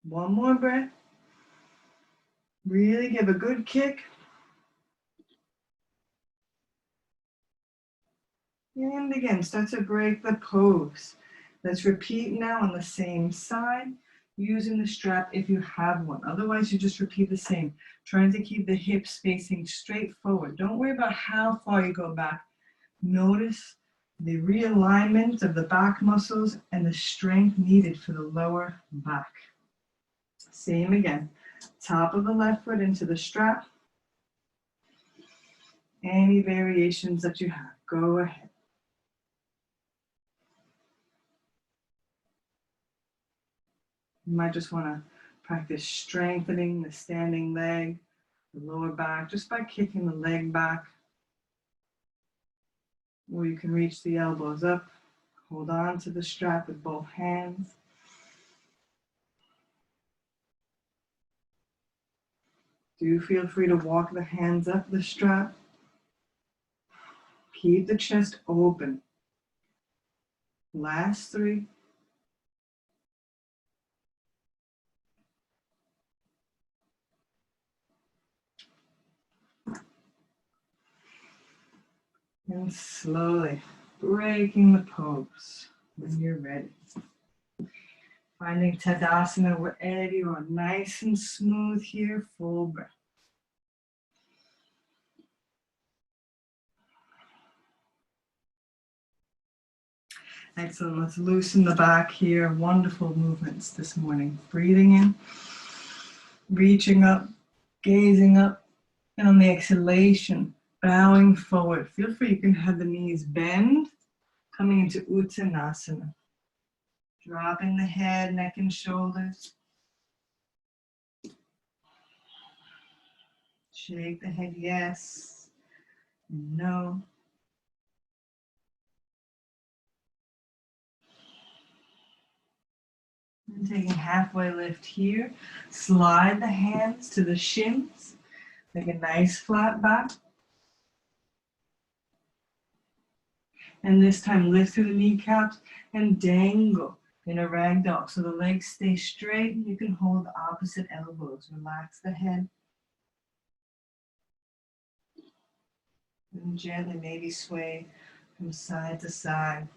1 more breath. Really give a good kick. And again, start to break the pose. Let's repeat now on the same side, using the strap if you have one. Otherwise, you just repeat the same, trying to keep the hips facing straight forward. Don't worry about how far you go back. Notice the realignment of the back muscles and the strength needed for the lower back. Same again. Top of the left foot into the strap. Any variations that you have, go ahead. You might just want to practice strengthening the standing leg, the lower back, just by kicking the leg back. Or you can reach the elbows up, hold on to the strap with both hands. Do feel free to walk the hands up the strap. Keep the chest open. Last 3. And slowly breaking the pose when you're ready. Finding Tadasana wherever you are, nice and smooth here, full breath. Excellent, let's loosen the back here. Wonderful movements this morning. Breathing in, reaching up, gazing up, And on the exhalation, bowing forward. Feel free, you can have the knees bend, coming into Uttanasana. Dropping the head, neck and shoulders. Shake the head yes and no. And taking halfway lift here. Slide the hands to the shins. Make a nice flat back. And this time lift through the kneecaps and dangle in a ragdoll. So the legs stay straight and you can hold the opposite elbows. Relax the head. And gently maybe sway from side to side.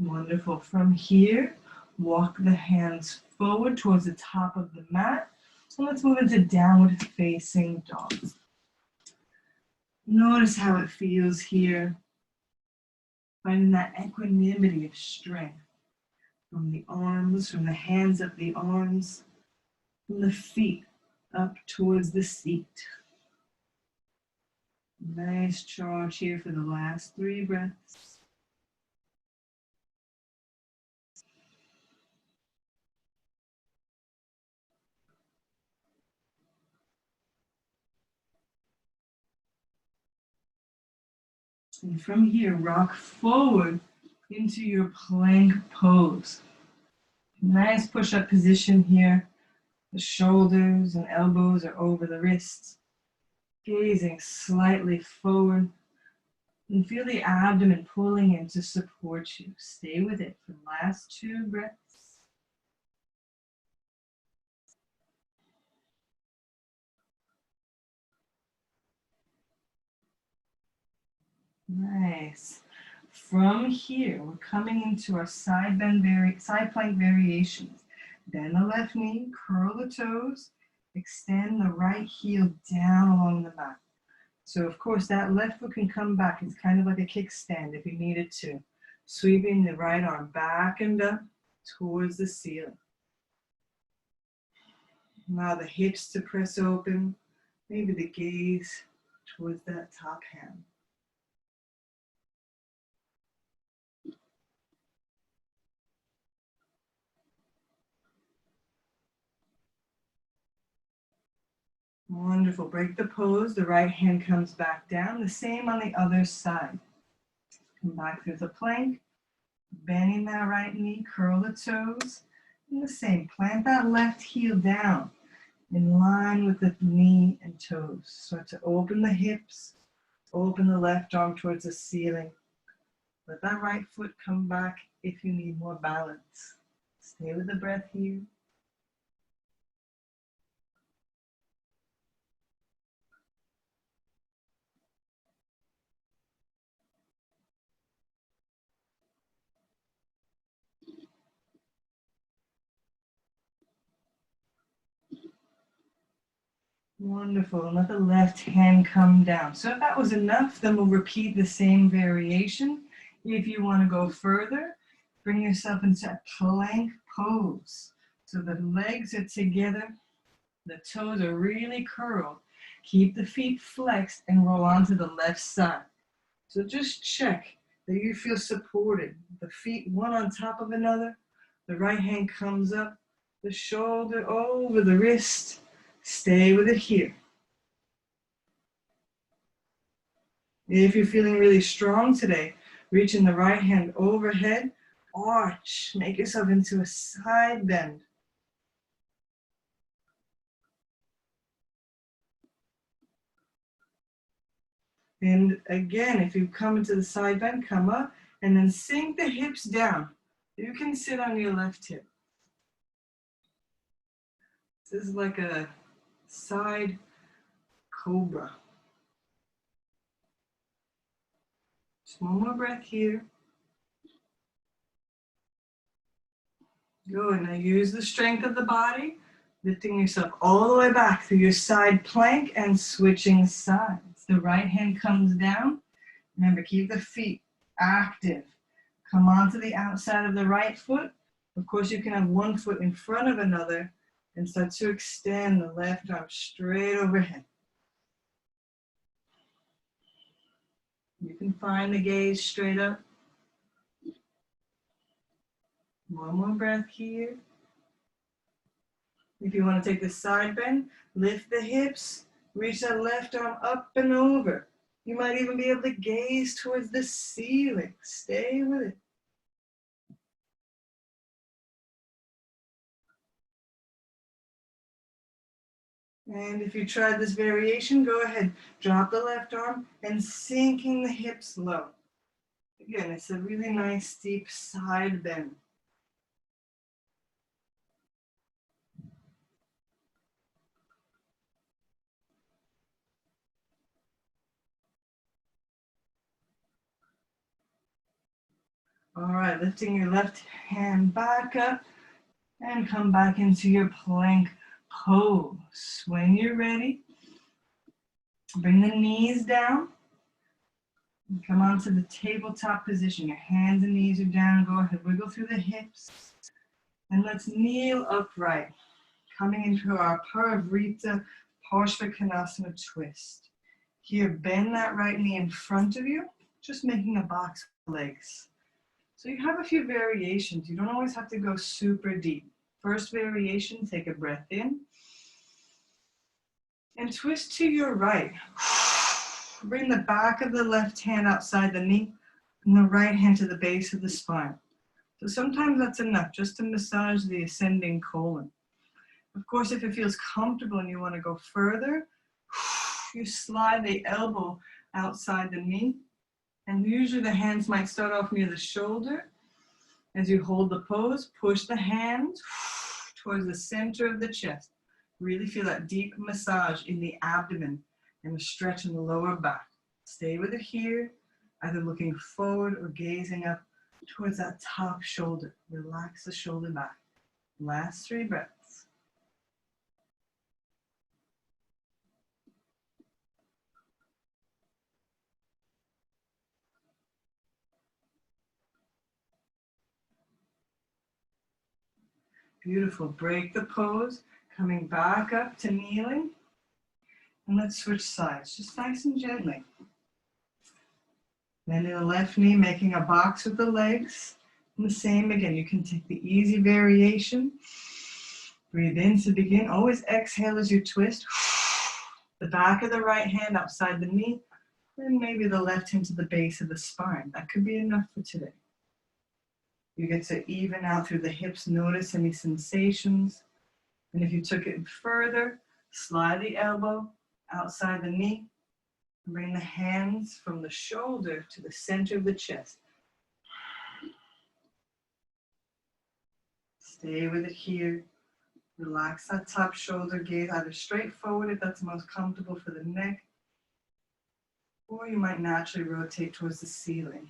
Wonderful. From here, walk the hands forward towards the top of the mat. So let's move into downward facing dog. Notice how it feels here. Finding that equanimity of strength from the arms, from the hands up the arms, from the feet up towards the seat. Nice charge here for the last 3 breaths. And from here, rock forward into your plank pose. Nice push-up position here. The shoulders and elbows are over the wrists. Gazing slightly forward. And feel the abdomen pulling in to support you. Stay with it for the last 2 breaths. Nice. From here, we're coming into our side plank variations. Bend the left knee, curl the toes, extend the right heel down along the mat. So of course that left foot can come back. It's kind of like a kickstand if you needed to. Sweeping the right arm back and up towards the ceiling. Allow the hips to press open, maybe the gaze towards that top hand. Wonderful. Break the pose. The right hand comes back down. The same on the other side. Come back through the plank. Bending that right knee. Curl the toes. And the same. Plant that left heel down in line with the knee and toes. Start to open the hips. Open the left arm towards the ceiling. Let that right foot come back if you need more balance. Stay with the breath here. Wonderful. And let the left hand come down. So if that was enough, then we'll repeat the same variation. If you want to go further, bring yourself into a plank pose. So the legs are together, the toes are really curled. Keep the feet flexed and roll onto the left side. So just check that you feel supported. The feet one on top of another. The right hand comes up, the shoulder over the wrist. Stay with it here. If you're feeling really strong today, reaching the right hand overhead, arch, make yourself into a side bend. And again, if you come into the side bend, come up and then sink the hips down. You can sit on your left hip. This is like a side cobra. Just one more breath here. Good. Now use the strength of the body, lifting yourself all the way back through your side plank and switching sides. The right hand comes down. Remember, keep the feet active. Come onto the outside of the right foot. Of course, you can have one foot in front of another and start to extend the left arm straight overhead. You can find the gaze straight up. One more breath here. If you want to take the side bend, lift the hips, reach that left arm up and over. You might even be able to gaze towards the ceiling. Stay with it. And if you tried this variation, go ahead. Drop the left arm and sinking the hips low. Again, it's a really nice deep side bend. All right, lifting your left hand back up and come back into your plank pose. When you're ready, bring the knees down. And come onto the tabletop position. Your hands and knees are down. Go ahead, wiggle through the hips. And let's kneel upright. Coming into our Paravarita Kanasana twist. Here, bend that right knee in front of you, just making a box of legs. So you have a few variations. You don't always have to go super deep. First variation, take a breath in. And twist to your right. Bring the back of the left hand outside the knee and the right hand to the base of the spine. So sometimes that's enough just to massage the ascending colon. Of course, if it feels comfortable and you want to go further, you slide the elbow outside the knee. And usually the hands might start off near the shoulder. As you hold the pose, push the hands towards the center of the chest. Really feel that deep massage in the abdomen and a stretch in the lower back. Stay with it here, either looking forward or gazing up towards that top shoulder. Relax the shoulder back. Last 3 breaths. Beautiful. Break the pose, coming back up to kneeling. And let's switch sides, just nice and gently. Bending the left knee, making a box with the legs. And the same again, you can take the easy variation. Breathe in to begin. Always exhale as you twist. The back of the right hand outside the knee. And maybe the left hand to the base of the spine. That could be enough for today. You get to even out through the hips, notice any sensations. And if you took it further, slide the elbow outside the knee. Bring the hands from the shoulder to the center of the chest. Stay with it here. Relax that top shoulder, gaze either straight forward if that's most comfortable for the neck, or you might naturally rotate towards the ceiling.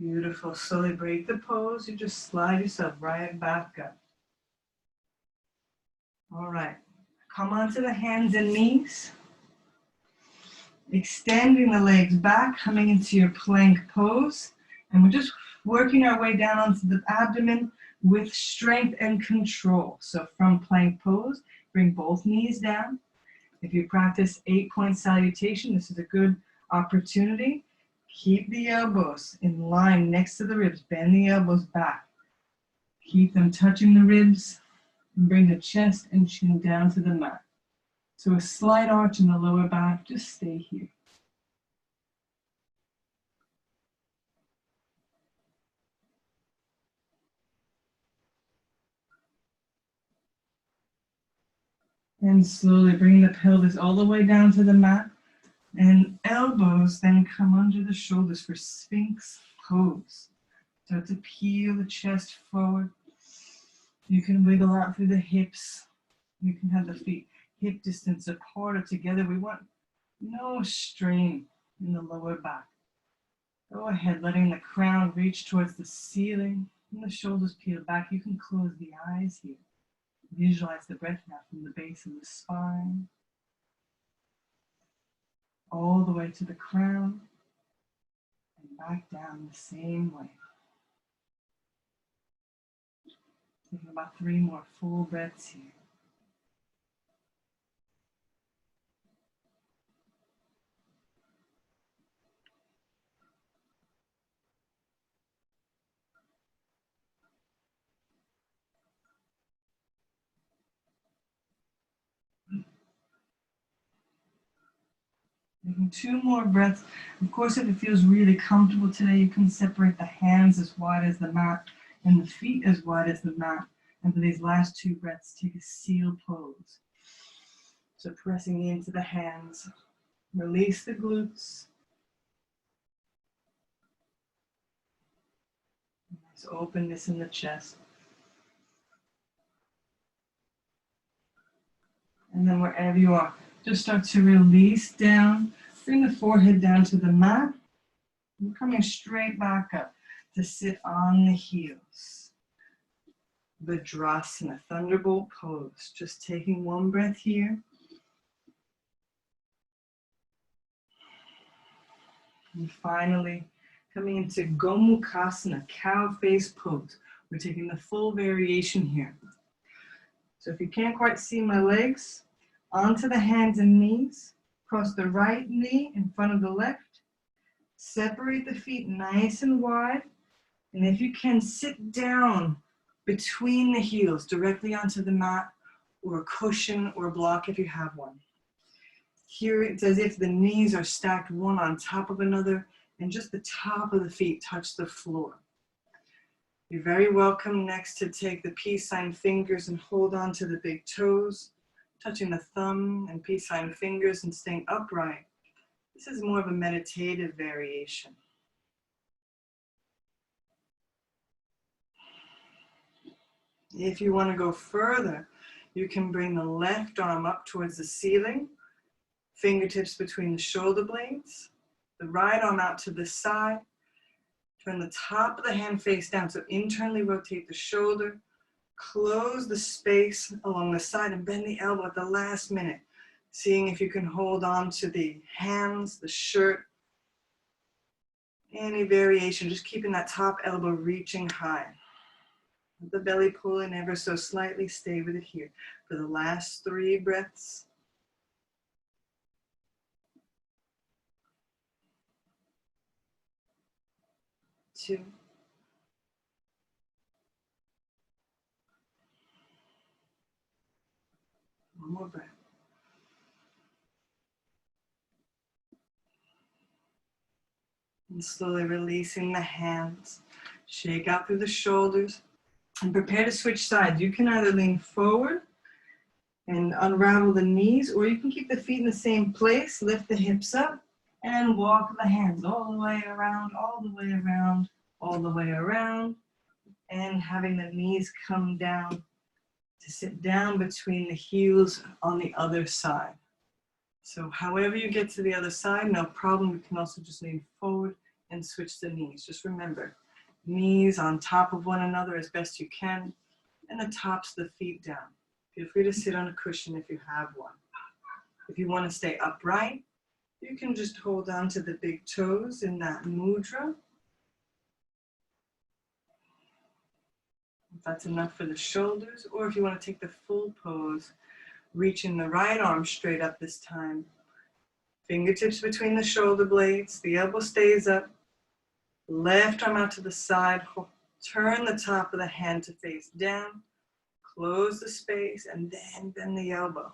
Beautiful. Slowly break the pose. You just slide yourself right back up. All right. Come onto the hands and knees. Extending the legs back, coming into your plank pose. And we're just working our way down onto the abdomen with strength and control. So from plank pose, bring both knees down. If you practice 8-point salutation, this is a good opportunity. Keep the elbows in line next to the ribs. Bend the elbows back. Keep them touching the ribs. And bring the chest and chin down to the mat. So a slight arch in the lower back. Just stay here. And slowly bring the pelvis all the way down to the mat. And elbows then come under the shoulders for Sphinx Pose. Start to peel the chest forward. You can wiggle out through the hips. You can have the feet hip distance apart or together. We want no strain in the lower back. Go ahead, letting the crown reach towards the ceiling and the shoulders peel back. You can close the eyes here. Visualize the breath now from the base of the spine all the way to the crown and back down the same way. Taking about 3 more full breaths here. Taking 2 more breaths. Of course, if it feels really comfortable today, you can separate the hands as wide as the mat and the feet as wide as the mat. And for these last 2 breaths, take a seal pose. So pressing into the hands, release the glutes. Nice openness in the chest. And then wherever you are, just start to release down. Bring the forehead down to the mat. We're coming straight back up to sit on the heels. Vajrasana, thunderbolt pose. Just taking 1 breath here. And finally, coming into Gomukasana, cow face pose. We're taking the full variation here. So if you can't quite see my legs, onto the hands and knees, cross the right knee in front of the left, separate the feet nice and wide, and if you can, sit down between the heels, directly onto the mat, or a cushion or a block if you have one. Here it's as if the knees are stacked one on top of another, and just the top of the feet touch the floor. You're very welcome next to take the peace sign fingers and hold on to the big toes, touching the thumb and peace sign fingers and staying upright. This is more of a meditative variation. If you want to go further, you can bring the left arm up towards the ceiling, fingertips between the shoulder blades, the right arm out to the side. Turn the top of the hand face down, so internally rotate the shoulder, close the space along the side and bend the elbow at the last minute, seeing if you can hold on to the hands, the shirt, any variation, just keeping that top elbow reaching high. Let the belly pull in ever so slightly, stay with it here for the last 3 breaths. Two. One more breath. And slowly releasing the hands. Shake out through the shoulders and prepare to switch sides. You can either lean forward and unravel the knees, or you can keep the feet in the same place, lift the hips up, and walk the hands all the way around, all the way around, all the way around, and having the knees come down to sit down between the heels on the other side. So however you get to the other side, no problem. You can also just lean forward and switch the knees. Just remember, knees on top of one another as best you can, and the tops of the feet down. Feel free to sit on a cushion if you have one. If you want to stay upright, you can just hold on to the big toes in that mudra. If that's enough for the shoulders, or if you want to take the full pose, reaching the right arm straight up this time. Fingertips between the shoulder blades, the elbow stays up, left arm out to the side, turn the top of the hand to face down, close the space, and then bend the elbow.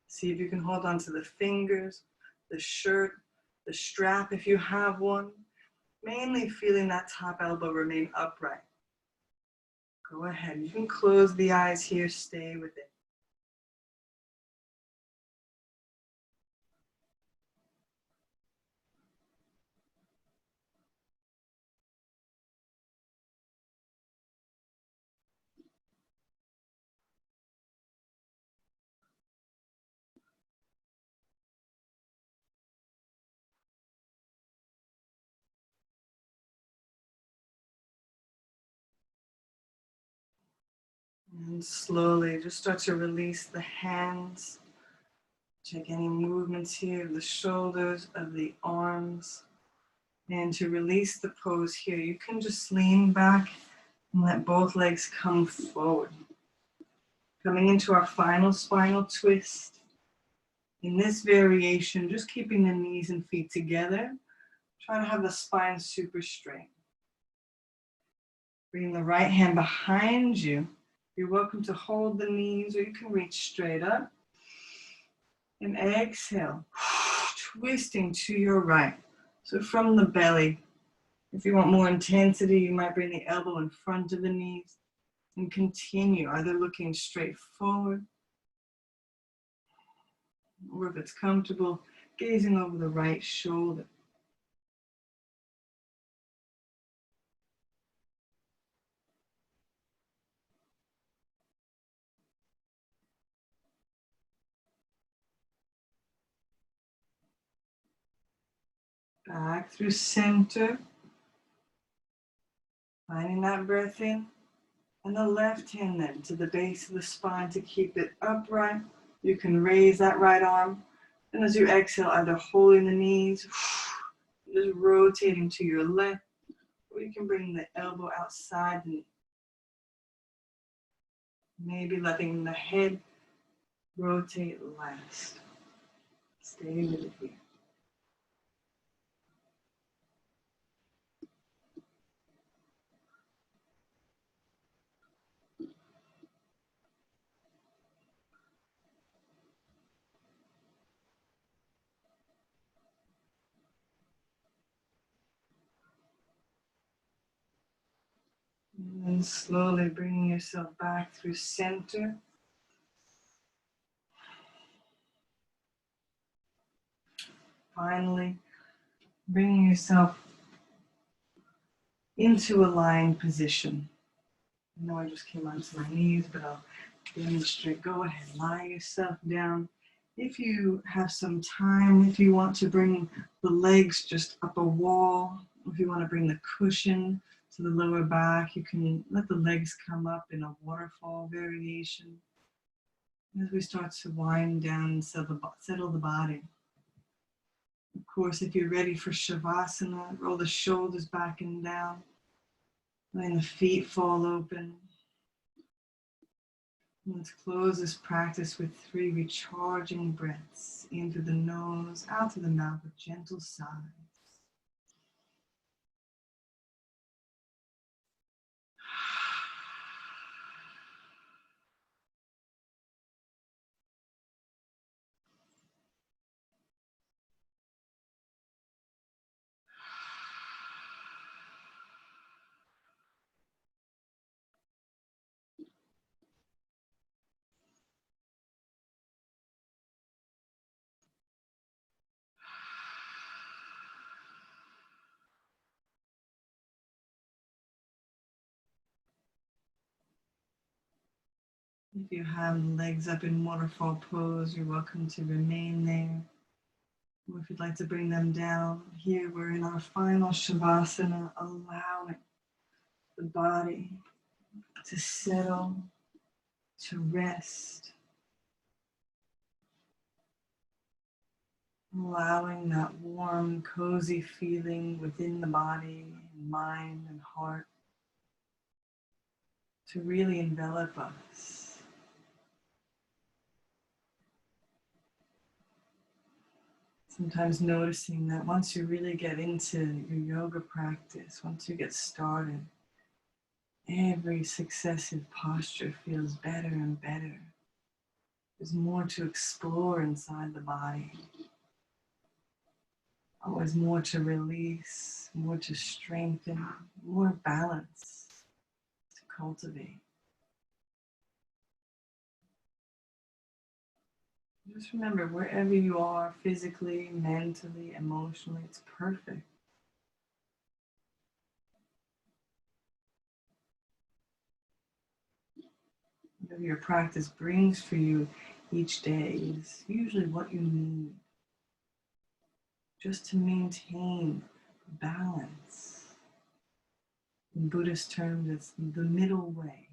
See if you can hold on to the fingers, the shirt, the strap if you have one, mainly feeling that top elbow remain upright. Go ahead, you can close the eyes here, stay with it. And slowly just start to release the hands. Check any movements here of the shoulders, of the arms. And to release the pose here, you can just lean back and let both legs come forward. Coming into our final spinal twist. In this variation, just keeping the knees and feet together. Try to have the spine super straight. Bring the right hand behind you. You're welcome to hold the knees, or you can reach straight up. And exhale, twisting to your right. So from the belly, if you want more intensity, you might bring the elbow in front of the knees and continue either looking straight forward, or if it's comfortable, gazing over the right shoulder. Back through center. Finding that breath in. And the left hand then to the base of the spine to keep it upright. You can raise that right arm. And as you exhale, either holding the knees, just rotating to your left, or you can bring the elbow outside the knee. Maybe letting the head rotate last. Stay with it here. And then slowly bringing yourself back through center. Finally, bringing yourself into a lying position. I know I just came onto my knees, but I'll demonstrate. Go ahead, lie yourself down. If you have some time, if you want to bring the legs just up a wall, if you want to bring the cushion to the lower back, you can let the legs come up in a waterfall variation. As we start to wind down and settle the body. Of course, if you're ready for Shavasana, roll the shoulders back and down. Letting the feet fall open. Let's close this practice with 3 recharging breaths. In through the nose, out through the mouth with gentle sighs. If you have legs up in waterfall pose, you're welcome to remain there. Or if you'd like to bring them down, here we're in our final Shavasana, allowing the body to settle, to rest. Allowing that warm, cozy feeling within the body, mind, and heart to really envelop us. Sometimes noticing that once you really get into your yoga practice, once you get started, every successive posture feels better and better. There's more to explore inside the body. Always more to release, more to strengthen, more balance to cultivate. Just remember, wherever you are, physically, mentally, emotionally, it's perfect. Whatever your practice brings for you each day is usually what you need just to maintain balance. In Buddhist terms, it's the middle way.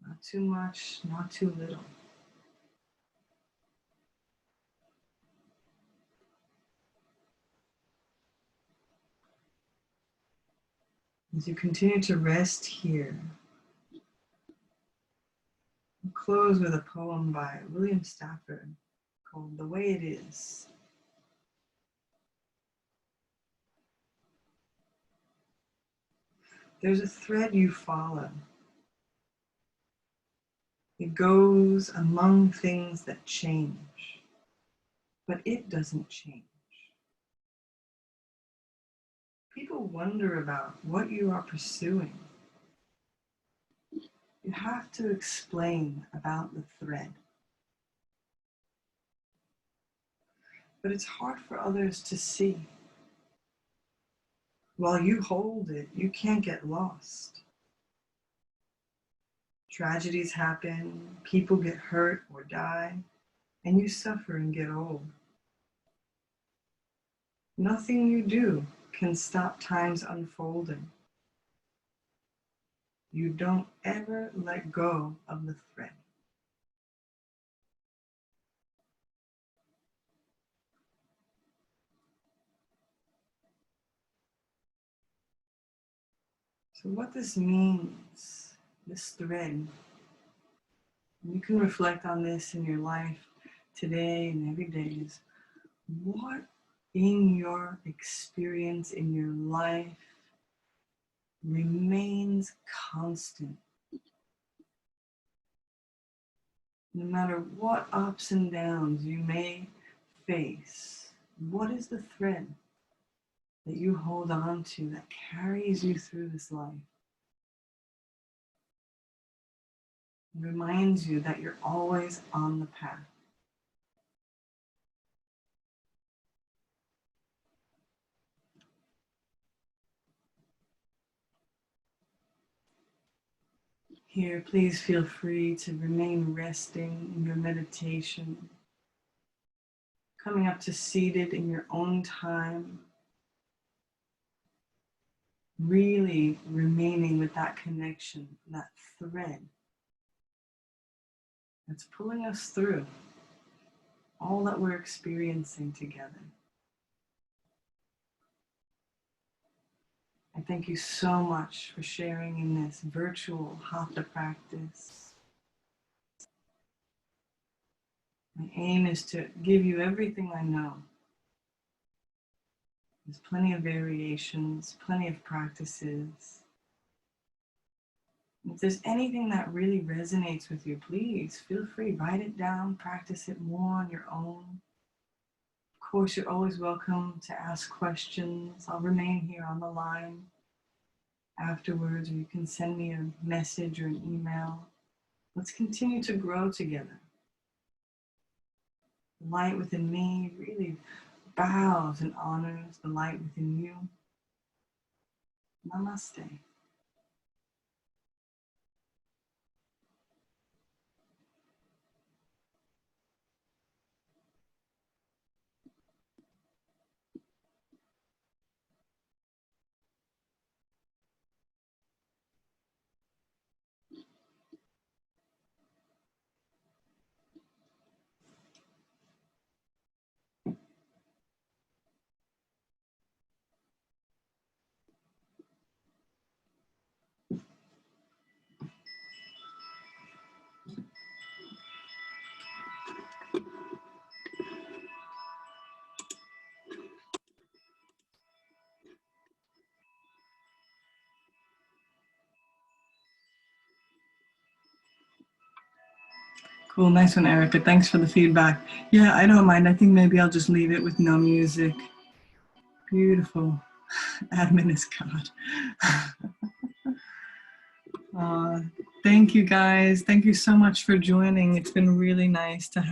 Not too much, not too little. As you continue to rest here, we'll close with a poem by William Stafford called The Way It Is. There's a thread you follow. It goes among things that change, but it doesn't change. People wonder about what you are pursuing. You have to explain about the thread. But it's hard for others to see. While you hold it, you can't get lost. Tragedies happen, people get hurt or die, and you suffer and get old. Nothing you do can stop time's unfolding. You don't ever let go of the thread. So what this means, this thread, you can reflect on this in your life today and every day, is what in your experience, in your life, remains constant. No matter what ups and downs you may face, what is the thread that you hold on to that carries you through this life? It reminds you that you're always on the path. Here, please feel free to remain resting in your meditation, coming up to seated in your own time, really remaining with that connection, that thread that's pulling us through all that we're experiencing together. I thank you so much for sharing in this virtual Hatha practice. My aim is to give you everything I know. There's plenty of variations, plenty of practices. If there's anything that really resonates with you, please feel free, write it down, practice it more on your own. Of course, you're always welcome to ask questions. I'll remain here on the line afterwards, or you can send me a message or an email. Let's continue to grow together. The light within me really bows and honors the light within you. Namaste. Cool, nice one, Erica. Thanks for the feedback. Yeah, I don't mind. I think maybe I'll just leave it with no music. Beautiful. Admin is God. Thank you, guys. Thank you so much for joining. It's been really nice to have